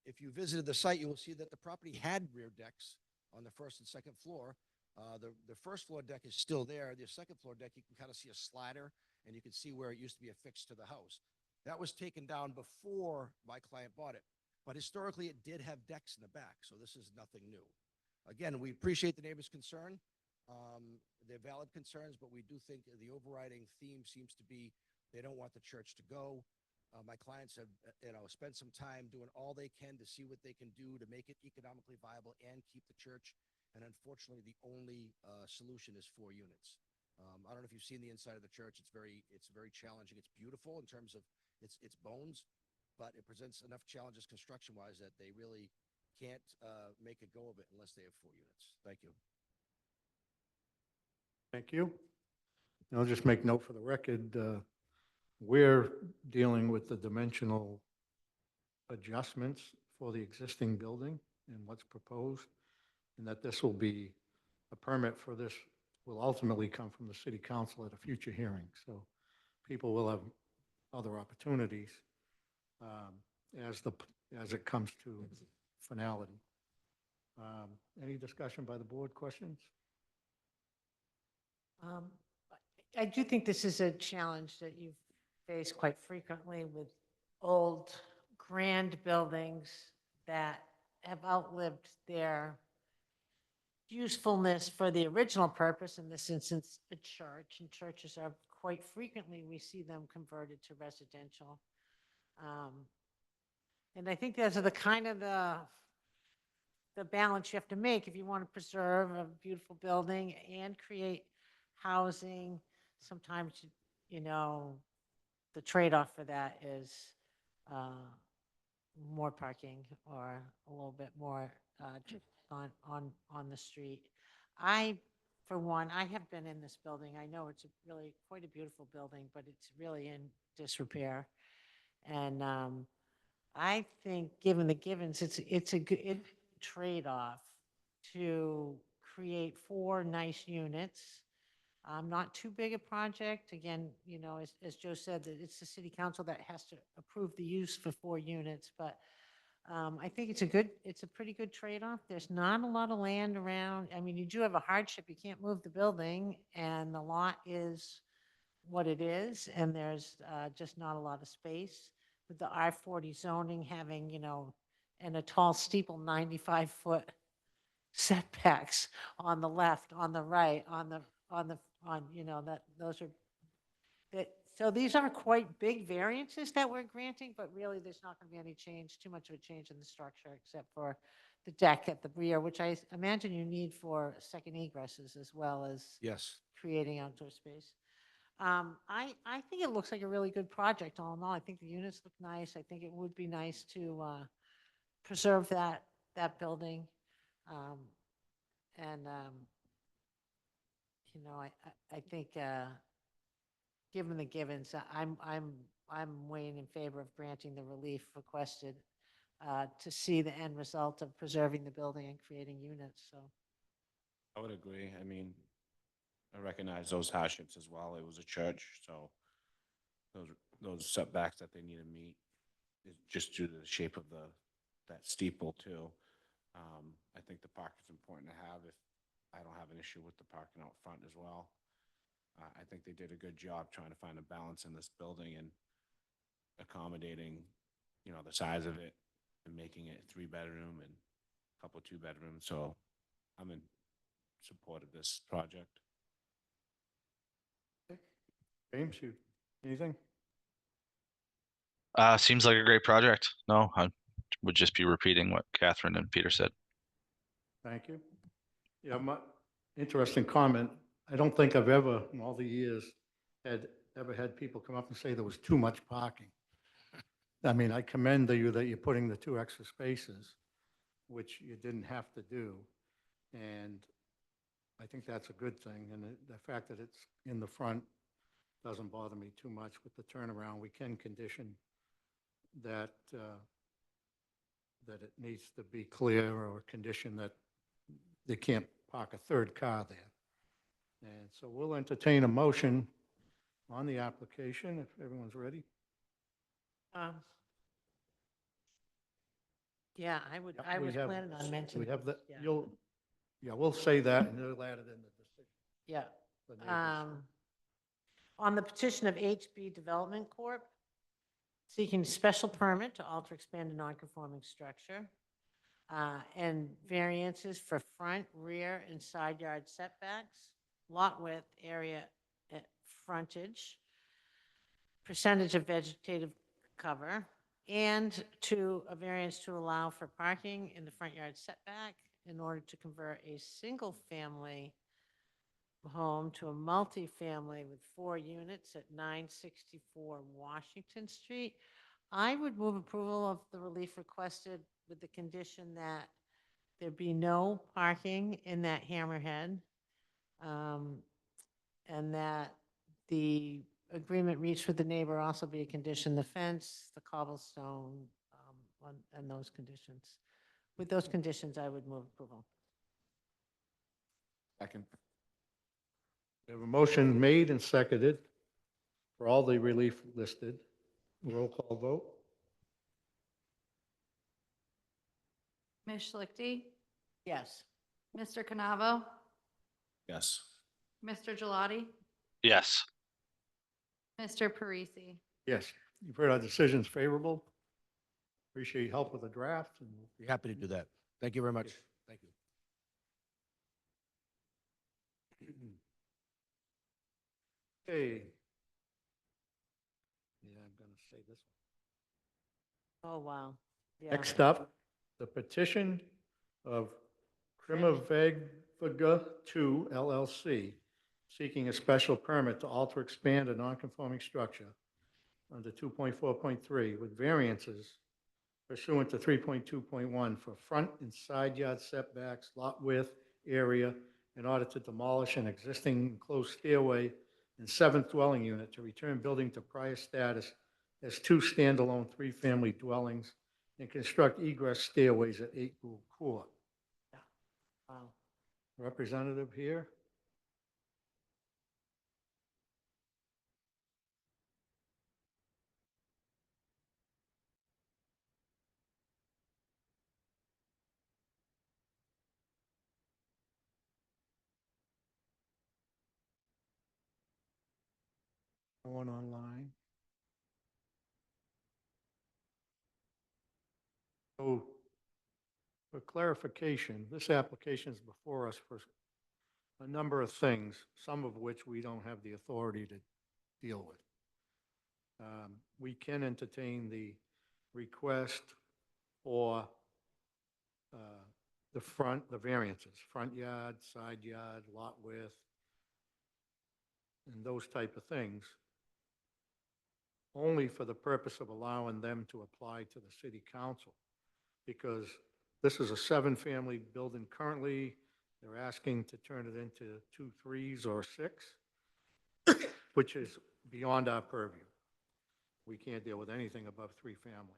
if you visited the site, you will see that the property had rear decks on the first and second floor. The first floor deck is still there. The second floor deck, you can kind of see a slider, and you can see where it used to be affixed to the house. That was taken down before my client bought it. But historically, it did have decks in the back, so this is nothing new. Again, we appreciate the neighbors' concern. They're valid concerns, but we do think the overriding theme seems to be they don't want the church to go. My clients have, spent some time doing all they can to see what they can do to make it economically viable and keep the church. And unfortunately, the only solution is 4 units. I don't know if you've seen the inside of the church. It's very challenging. It's beautiful in terms of its bones, but it presents enough challenges construction-wise that they really can't make a go of it unless they have 4 units. Thank you. Thank you. And I'll just make note for the record, we're dealing with the dimensional adjustments for the existing building and what's proposed, and that this will be, a permit for this will ultimately come from the city council at a future hearing. So people will have other opportunities as it comes to finality. Any discussion by the board? Questions? I do think this is a challenge that you've faced quite frequently with old grand buildings that have outlived their usefulness for the original purpose, in this instance, a church. And churches are quite frequently, we see them converted to residential. And I think those are the kind of the balance you have to make if you want to preserve a beautiful building and create housing. Sometimes, the trade-off for that is more parking or a little bit more on the street. For one, I have been in this building. I know it's really quite a beautiful building, but it's really in disrepair. And I think, given the givens, it's a good trade-off to create 4 nice units. Not too big a project. Again, as Joe said, that it's the city council that has to approve the use for 4 units. But I think it's a pretty good trade-off. There's not a lot of land around. I mean, you do have a hardship. You can't move the building, and the lot is what it is, and there's just not a lot of space. With the R40 zoning having, and a tall steeple 95-foot setbacks on the left, on the right, those are, that So these are quite big variances that we're granting, but really there's not going to be any change, too much of a change in the structure except for the deck at the rear, which I imagine you need for second egresses as well as Yes. creating outdoor space. I think it looks like a really good project all in all. I think the units look nice. I think it would be nice to preserve that building. And, you know, I think, given the givens, I'm weighing in favor of granting the relief requested to see the end result of preserving the building and creating units, so. I would agree. I mean, I recognize those hardships as well. It was a church, so those setbacks that they need to meet is just due to the shape of that steeple too. I think the park is important to have. If I don't have an issue with the parking out front as well. I think they did a good job trying to find a balance in this building and accommodating, you know, the size of it and making it 3-bedroom and a couple 2-bedrooms. So I'm in support of this project. James, you, anything? Seems like a great project. No, I would just be repeating what Catherine and Peter said. Thank you. Yeah, my interesting comment. I don't think I've ever, in all the years, ever had people come up and say there was too much parking. I mean, I commend you that you're putting the 2 extra spaces, which you didn't have to do. And I think that's a good thing. And the fact that it's in the front doesn't bother me too much with the turnaround. We can condition that, that it needs to be clear, or condition that they can't park a 3rd car there. And so we'll entertain a motion on the application if everyone's ready. Yeah, I We was have- planning on mentioning. We have the, yeah. we'll say that and you'll add it in the decision. Yeah. the neighbors. On the petition of HB Development Corp., seeking special permit to alter, expand a non-conforming structure, and variances for front, rear, and side yard setbacks, lot width, area, frontage, percentage of vegetative cover, and to a variance to allow for parking in the front yard setback in order to convert a single-family home to a multifamily with 4 units at 964 Washington Street. I would move approval of the relief requested with the condition that there be no parking in that hammerhead, and that the agreement reached with the neighbor also be a condition, the fence, the cobblestone, and those conditions. With those conditions, I would move approval. Second. We have a motion made and seconded for all the relief listed. Roll call vote. Ms. Schlichty, Yes. Mr. Canavo, Yes. Mr. Gelati, Yes. Mr. Parisi. Yes, you've heard our decisions favorable. Appreciate your help with the draft, and Be happy to do that. Thank you very much. Thank you. okay. Yeah, I'm going to say this one. Oh, wow. Yeah. Next up, the petition of Krimavega 2 LLC, seeking a special permit to alter, expand a non-conforming structure under 2.4.3 with variances pursuant to 3.2.1 for front and side yard setbacks, lot width, area, in order to demolish an existing enclosed stairway and 7th dwelling unit to return building to prior status as 2 standalone 3-family dwellings and construct egress stairways at 8 Gould Court. Wow. Representative here? No one online? So, for clarification, this application is before us for a number of things, some of which we don't have the authority to deal with. we can entertain the request for the variances, front yard, side yard, lot width, and those type of things, only for the purpose of allowing them to apply to the city council. Because this is a 7-family building currently, they're asking to turn it into 2 3s or 6, which is beyond our purview. We can't deal with anything above 3 family.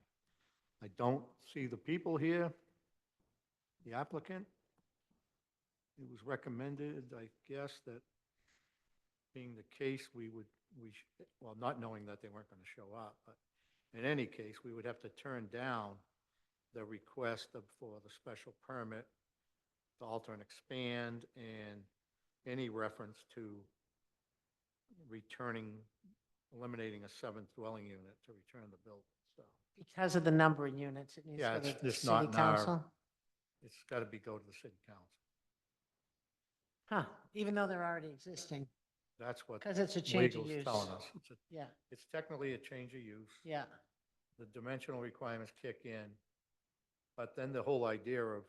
I don't see the people here, the applicant. It was recommended, I guess, that being the case, well, not knowing that they weren't going to show up, but in any case, we would have to turn down the request for the special permit to alter and expand and any reference to eliminating a 7th dwelling unit to return the building, so. Because of the number of units, it needs Yeah, to go it's to the just not city in our, council. it's got to go to the city council. Huh, even though they're already existing, That's what because it's a change of legal's use. telling us. Yeah, It's technically a change of use. yeah, The dimensional requirements kick in. But then the whole idea of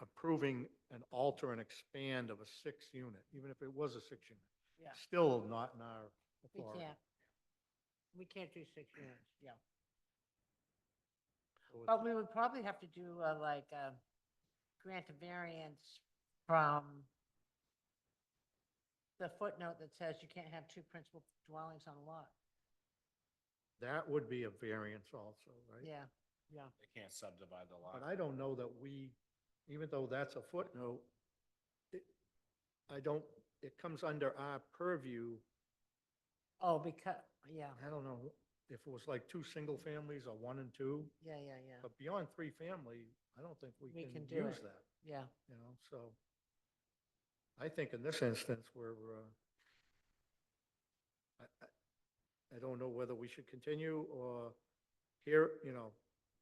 approving an alter and expand of a 6th unit, even if it was a 6th unit, yeah. still not in our We authority. can't. We can't do 6 units, yeah. So But we would probably have to do grant a variance from the footnote that says you can't have 2 principal dwellings on a lot. that would be a variance also, right? Yeah, yeah. They can't subdivide the lot. But I don't know that even though that's a footnote, it comes under our purview. Oh, because, yeah, I don't know if it was like 2 single families or 1 and 2, yeah, yeah, yeah. but beyond 3 family, I don't think we We can can do use it. that, Yeah, so. I think in this instance, I don't know whether we should continue or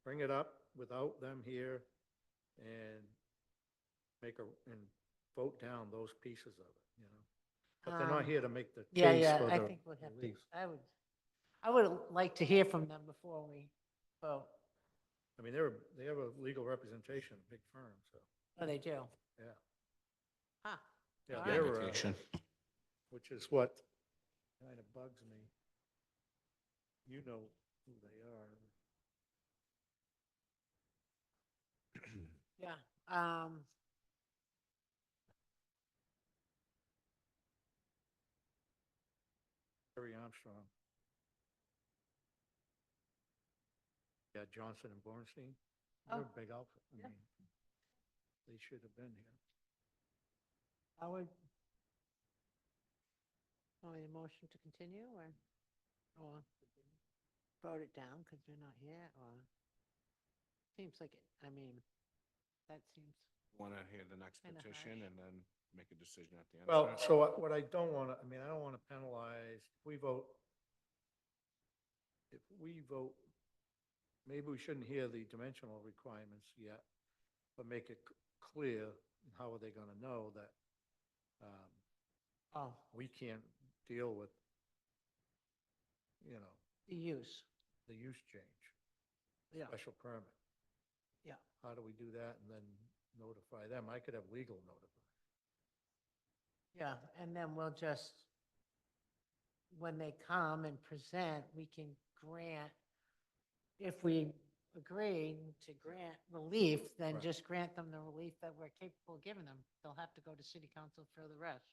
bring it up without them here and and vote down those pieces of it. But they're not here to make the yeah, case yeah, for I the think we'll have to, release. I would like to hear from them before we vote. I mean, they have a legal representation, a big firm, so, Oh, they do? yeah. Huh. Yeah, All they're, right. Application. which is what kind of bugs me. You know who they are. Yeah, Terry Armstrong. Yeah, Johnson and Bornstein. They're a big outfit. I mean, they should have been here. I would. Want a motion to continue or vote it down because they're not here, or? Seems like it, I mean, that seems, Want to hear the next Kinda petition harsh. and then make a decision at the end? Well, of it? so what I don't want to, I mean, I don't want to penalize, if we vote, maybe we shouldn't hear the dimensional requirements yet, but make it clear, how are they going to know that oh, we can't deal with, the use, the use change, yeah, special permit. yeah. How do we do that and then notify them? I could have legal notify. Yeah, and then we'll just, when they come and present, we can grant, if we agree to grant relief, then Right. just grant them the relief that we're capable of giving them. They'll have to go to city council for the rest.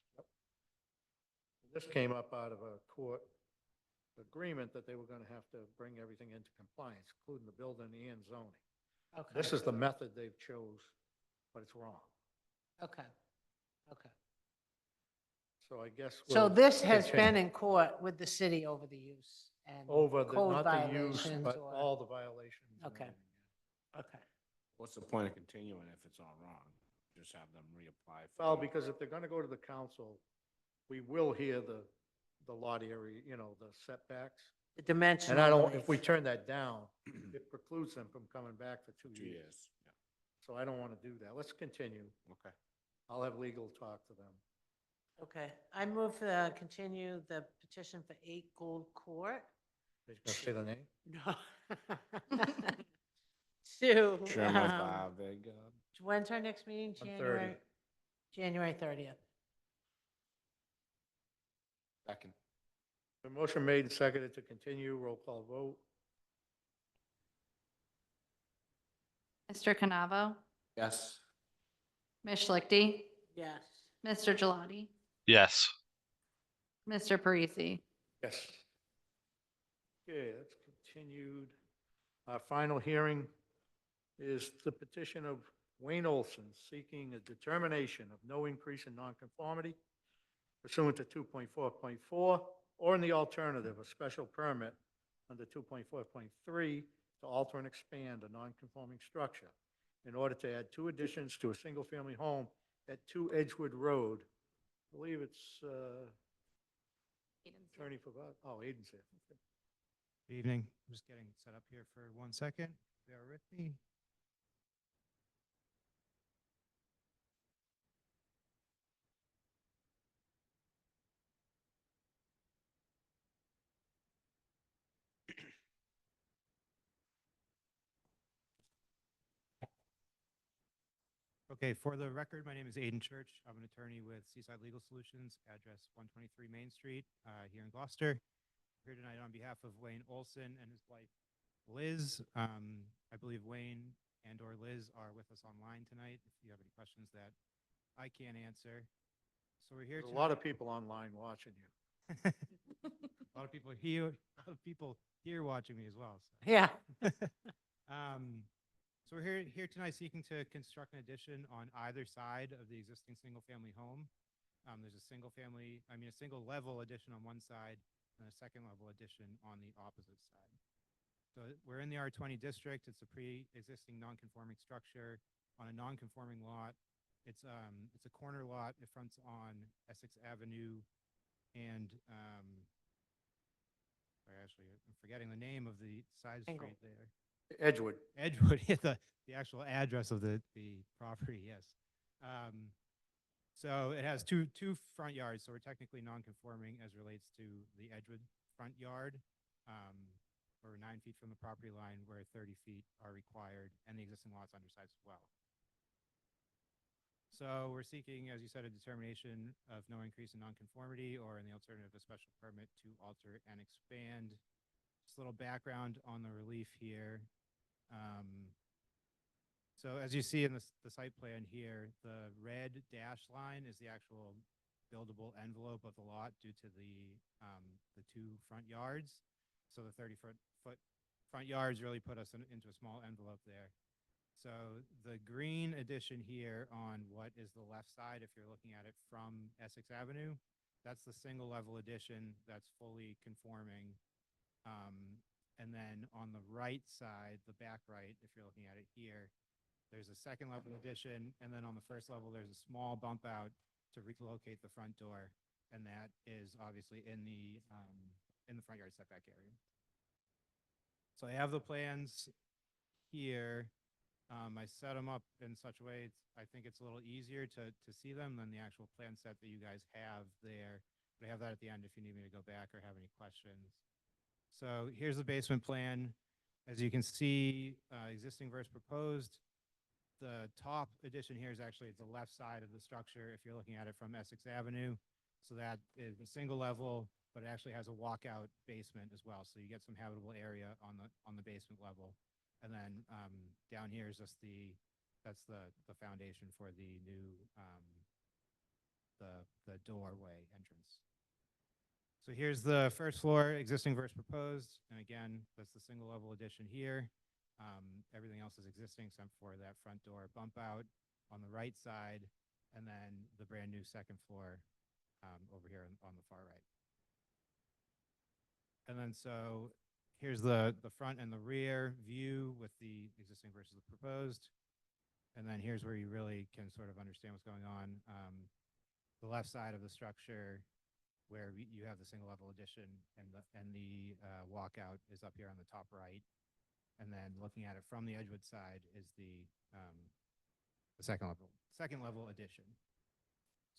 This came up out of a court agreement that they were going to have to bring everything into compliance, including the building and zoning. Okay. This is the method they've chose, but it's wrong. Okay, okay. So I guess. So we'll this has continue. been in court with the city over the use and Over code not the use, violations but or- all the violations. and Okay. everything, yeah. Okay, What's the point of continuing if it's all wrong? Just have them reapply. for Well, it? because if they're going to go to the council, we will hear the lot area, the setbacks. the dimensional. And I don't, relief. if we turn that down, it precludes them from coming back for 2 2 years. years. Yeah. So I don't want to do that. Let's continue. Okay. I'll have legal talk to them. Okay, I move to continue the petition for 8 Gold Court He's gonna say the name? No. To, Trim of Vega. when's our next meeting? On 30. January 30th. Second. A motion made and seconded to continue, roll call vote. Mr. Canavo, Yes. Ms. Schlichty, Yes. Mr. Gelati, Yes. Mr. Parisi. Yes. Okay, that's continued. Our final hearing is the petition of Wayne Olson seeking a determination of no increase in nonconformity pursuant to 2.4.4, or in the alternative, a special permit under 2.4.3 to alter and expand a nonconforming structure in order to add two additions to a single-family home at 2 Edgewood Road. I believe it's attorney forgot, oh, Aiden's here. Okay. Good evening. I'm just getting set up here for 1 second. Bear with me. Okay, for the record, my name is Aiden Church. I'm an attorney with Seaside Legal Solutions, address 123 Main Street, here in Gloucester. Here tonight on behalf of Wayne Olson and his wife, Liz. I believe Wayne and/or Liz are with us online tonight. If you have any questions that I can't answer. So we're here There's a tonight. lot of people online watching you. A lot of people here, a lot of people here watching me as well. So. Yeah. So we're here tonight seeking to construct an addition on either side of the existing single-family home. There's a single level addition on one side and a second level addition on the opposite side. So we're in the R20 district. It's a pre-existing non-conforming structure on a non-conforming lot. It's a corner lot. It fronts on Essex Avenue and sorry, actually, I'm forgetting the name of the side Angle. street there. Edgewood. Edgewood, yeah, the actual address of the property, yes. So it has two front yards, so we're technically non-conforming as relates to the Edgewood front yard. We're 9 feet from the property line where 30 feet are required, and the existing lot's undersized as well. So we're seeking, as you said, a determination of no increase in nonconformity, or in the alternative, a special permit to alter and expand. Just a little background on the relief here. So as you see in the site plan here, the red dash line is the actual buildable envelope of the lot due to the 2 front yards. So the 30-foot front yards really put us into a small envelope there. So the green addition here on what is the left side, if you're looking at it from Essex Avenue, that's the single level addition that's fully conforming. And then on the right side, the back right, if you're looking at it here, there's a second level addition. And then on the first level, there's a small bump out to relocate the front door. And that is obviously in the front yard setback area. So I have the plans here. I set them up in such a way, I think it's a little easier to see them than the actual plan set that you guys have there. But I have that at the end if you need me to go back or have any questions. So here's the basement plan. As you can see, existing versus proposed. The top addition here is actually the left side of the structure if you're looking at it from Essex Avenue. So that is a single level, but it actually has a walkout basement as well. So you get some habitable area on the basement level. And then down here is just that's the foundation for the new the doorway entrance. So here's the first floor, existing versus proposed. And again, that's the single level addition here. Everything else is existing except for that front door bump out on the right side, and then the brand new second floor over here on the far right. And then so here's the front and the rear view with the existing versus the proposed. And then here's where you really can sort of understand what's going on. The left side of the structure where you have the single level addition and the walkout is up here on the top right. And then looking at it from the Edgewood side is the second level addition.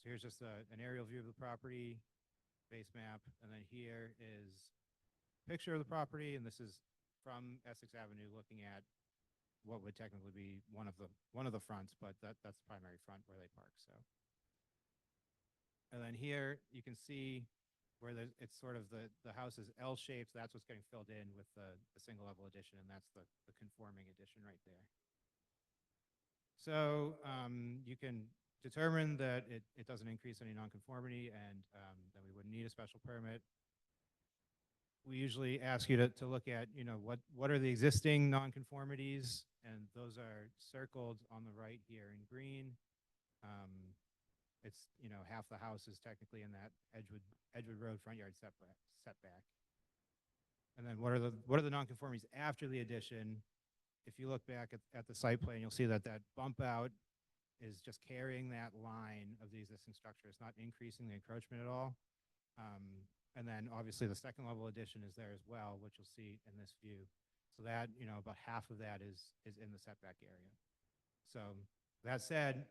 So here's just an aerial view of the property, base map, and then here is picture of the property, and this is from Essex Avenue looking at what would technically be one of the fronts, but that's the primary front where they park, so. And then here you can see where it's sort of the house is L-shaped, so that's what's getting filled in with the single level addition, and that's the conforming addition right there. So you can determine that it doesn't increase any nonconformity, and then we wouldn't need a special permit. We usually ask you to look at, what are the existing nonconformities, and those are circled on the right here in green. It's, half the house is technically in that Edgewood Road front yard setback. And then what are the nonconformities after the addition? If you look back at the site plan, you'll see that bump out is just carrying that line of the existing structure. It's not increasing the encroachment at all. And then obviously the second level addition is there as well, which you'll see in this view. So that, about half of that is in the setback area. So that said,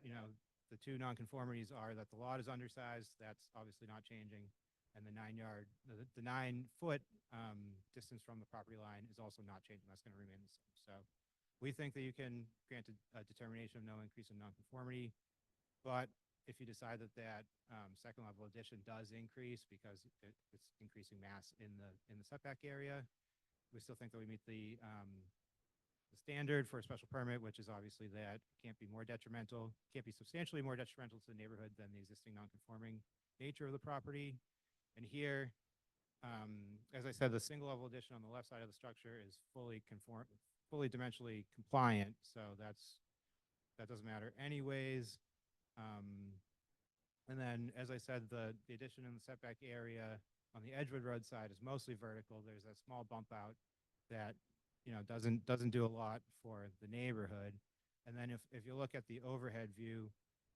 the two nonconformities are that the lot is undersized, that's obviously not changing, and the 9-foot distance from the property line is also not changing. That's going to remain the same. So we think that you can grant a determination of no increase in nonconformity, but if you decide that second level addition does increase because it's increasing mass in the setback area, we still think that we meet the standard for a special permit, which is obviously that it can't be substantially more detrimental to the neighborhood than the existing nonconforming nature of the property. And here, as I said, the single level addition on the left side of the structure is fully dimensionally compliant, so that doesn't matter anyways. And then, as I said, the addition in the setback area on the Edgewood Road side is mostly vertical. There's that small bump out that doesn't do a lot for the neighborhood. And then if you look at the overhead view,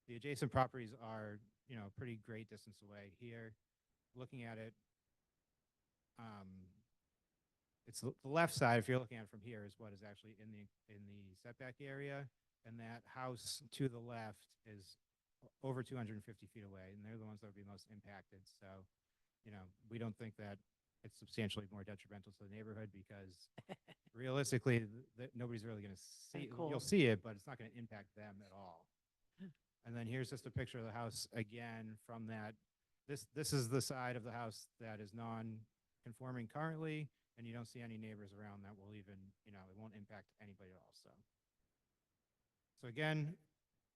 the adjacent properties are a pretty great distance away. Here, looking at it, it's the left side. If you're looking at it from here, is what is actually in the setback area, and that house to the left is over 250 feet away, and they're the ones that would be most impacted. So, we don't think that it's substantially more detrimental to the neighborhood because realistically, nobody's really going to see. Cool. You'll see it, but it's not going to impact them at all. And then here's just a picture of the house again from that. This is the side of the house that is non-conforming currently, and you don't see any neighbors around that will even, it won't impact anybody at all. So again,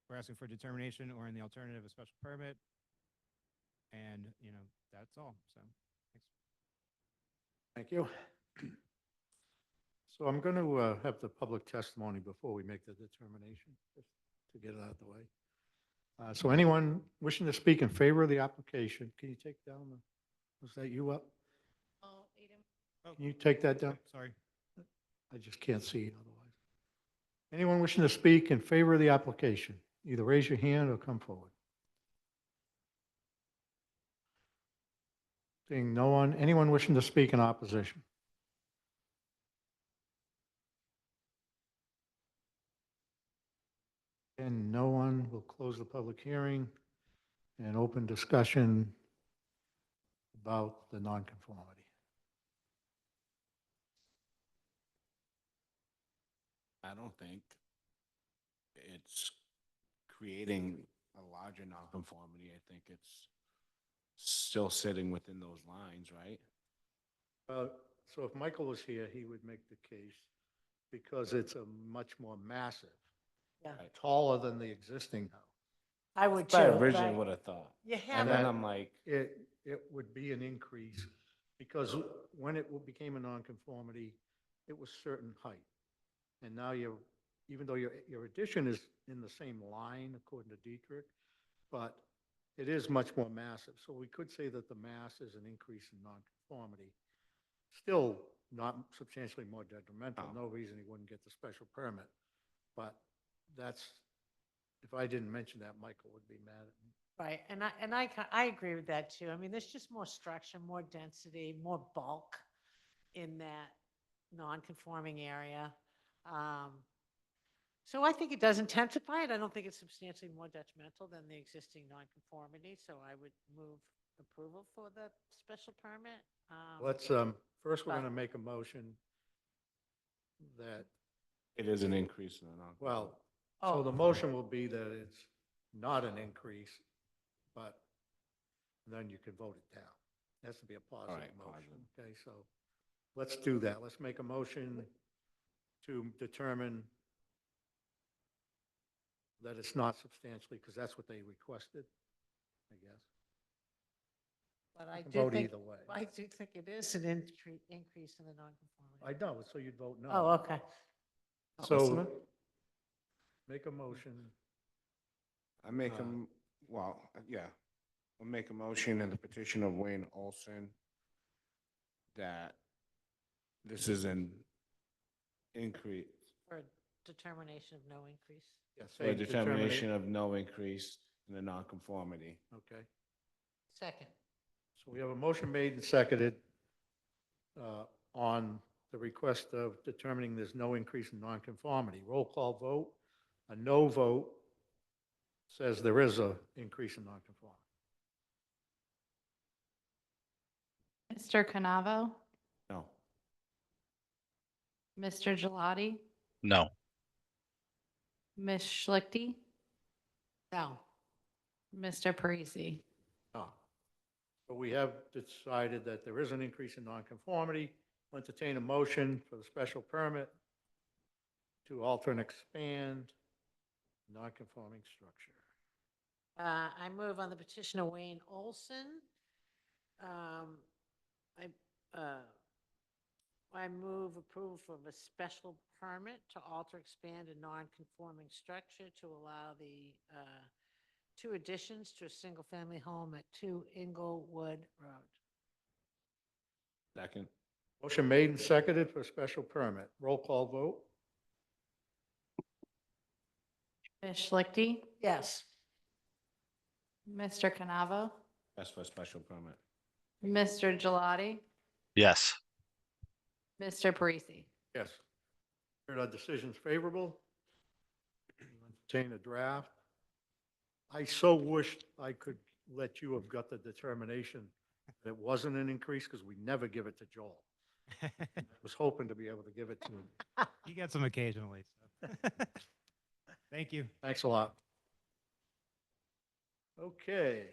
we're asking for determination or in the alternative, a special permit. And, that's all. So thanks. Thank you. So I'm going to have the public testimony before we make the determination, just to get it out of the way. So anyone wishing to speak in favor of the application, can you take down was that you up? Oh, Adam. Can you take that down? Sorry. I just can't see otherwise. Anyone wishing to speak in favor of the application, either raise your hand or come forward. Seeing no one, anyone wishing to speak in opposition? And no one, will close the public hearing and open discussion about the nonconformity. I don't think it's creating a larger nonconformity. I think it's still sitting within those lines, right? So if Michael was here, he would make the case because it's a much more massive, Yeah. taller than the existing house. I would too. I originally but would have thought. You And have then it. I'm like, It would be an increase because when it became a nonconformity, it was certain height. And now even though your addition is in the same line according to Dietrich, but it is much more massive. So we could say that the mass is an increase in nonconformity. Still not substantially more detrimental. No reason he wouldn't get the special permit. But if I didn't mention that, Michael would be mad at me. Right, and I agree with that too. I mean, there's just more structure, more density, more bulk in that non-conforming area. So I think it does intensify it. I don't think it's substantially more detrimental than the existing non-conformity. So I would move approval for the special permit. Let's, first we're but- going to make a motion that, It is an increase in the non. well, Oh. so the motion will be that it's not an increase, but then you can vote it down. It has to be a positive right, motion. Okay, so let's do that. Let's make a motion to determine that it's not substantially, because that's what they requested, I guess. But I can do vote think, either way. I do think it is an increase in the nonconformity. I know, so you'd vote no. Oh, okay. So make a motion. I make Uh, them, well, yeah, I'll make a motion in the petition of Wayne Olson that this is an increase, For a determination of no increase. Yes. for a determination of no increase in the nonconformity. Okay, Second. so we have a motion made and seconded on the request of determining there's no increase in nonconformity. Roll call vote. A no vote says there is a increase in nonconformity. Mr. Canavo, No. Mr. Gelati, No. Ms. Schlichty, No. Mr. Parisi. No. But we have decided that there is an increase in nonconformity. We'll entertain a motion for the special permit to alter and expand nonconforming structure. I move on the petition of Wayne Olson. I move approval of a special permit to alter, expand a non-conforming structure to allow the two additions to a single-family home at 2 Inglewood Road. Second. Motion made and seconded for a special permit. Roll call vote. Ms. Schlichty, Yes. Mr. Canavo, That's for a special permit. Mr. Gelati, Yes. Mr. Parisi. Yes. Heard our decision's favorable. Entertain a draft. I so wished I could let you have got the determination that it wasn't an increase, because we never give it to Joel. I was hoping to be able to give it to him. You get some occasionally. So. Thank you. Thanks a lot. Okay.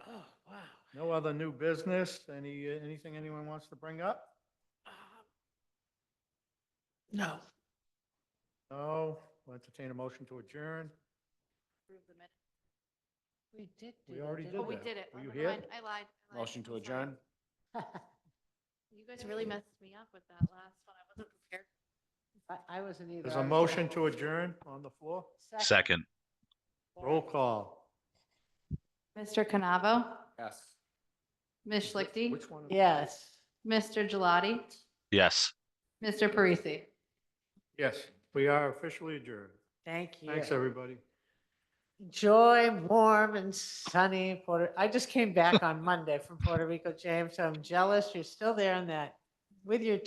Oh, wow. No other new business? Anything anyone wants to bring up? No. No? We'll entertain a motion to adjourn. Approve the minute. We did. We do already it, did Oh, we that. did it. Were Oh, you never here? mind. I lied. Motion to I'm sorry. adjourn? You guys really messed me up with that last one. I wasn't prepared. I wasn't either. There's I a was motion gonna- to adjourn on the floor. Second. Roll call. Mr. Canavo, Yes. Ms. Schlichty, Which one? Yes. Mr. Gelati, Yes. Mr. Parisi. Yes, we are officially adjourned. Thank you. Thanks, everybody. Enjoy warm and sunny Puerto. I just came back on Monday from Puerto Rico, James, so I'm jealous. You're still there in that with your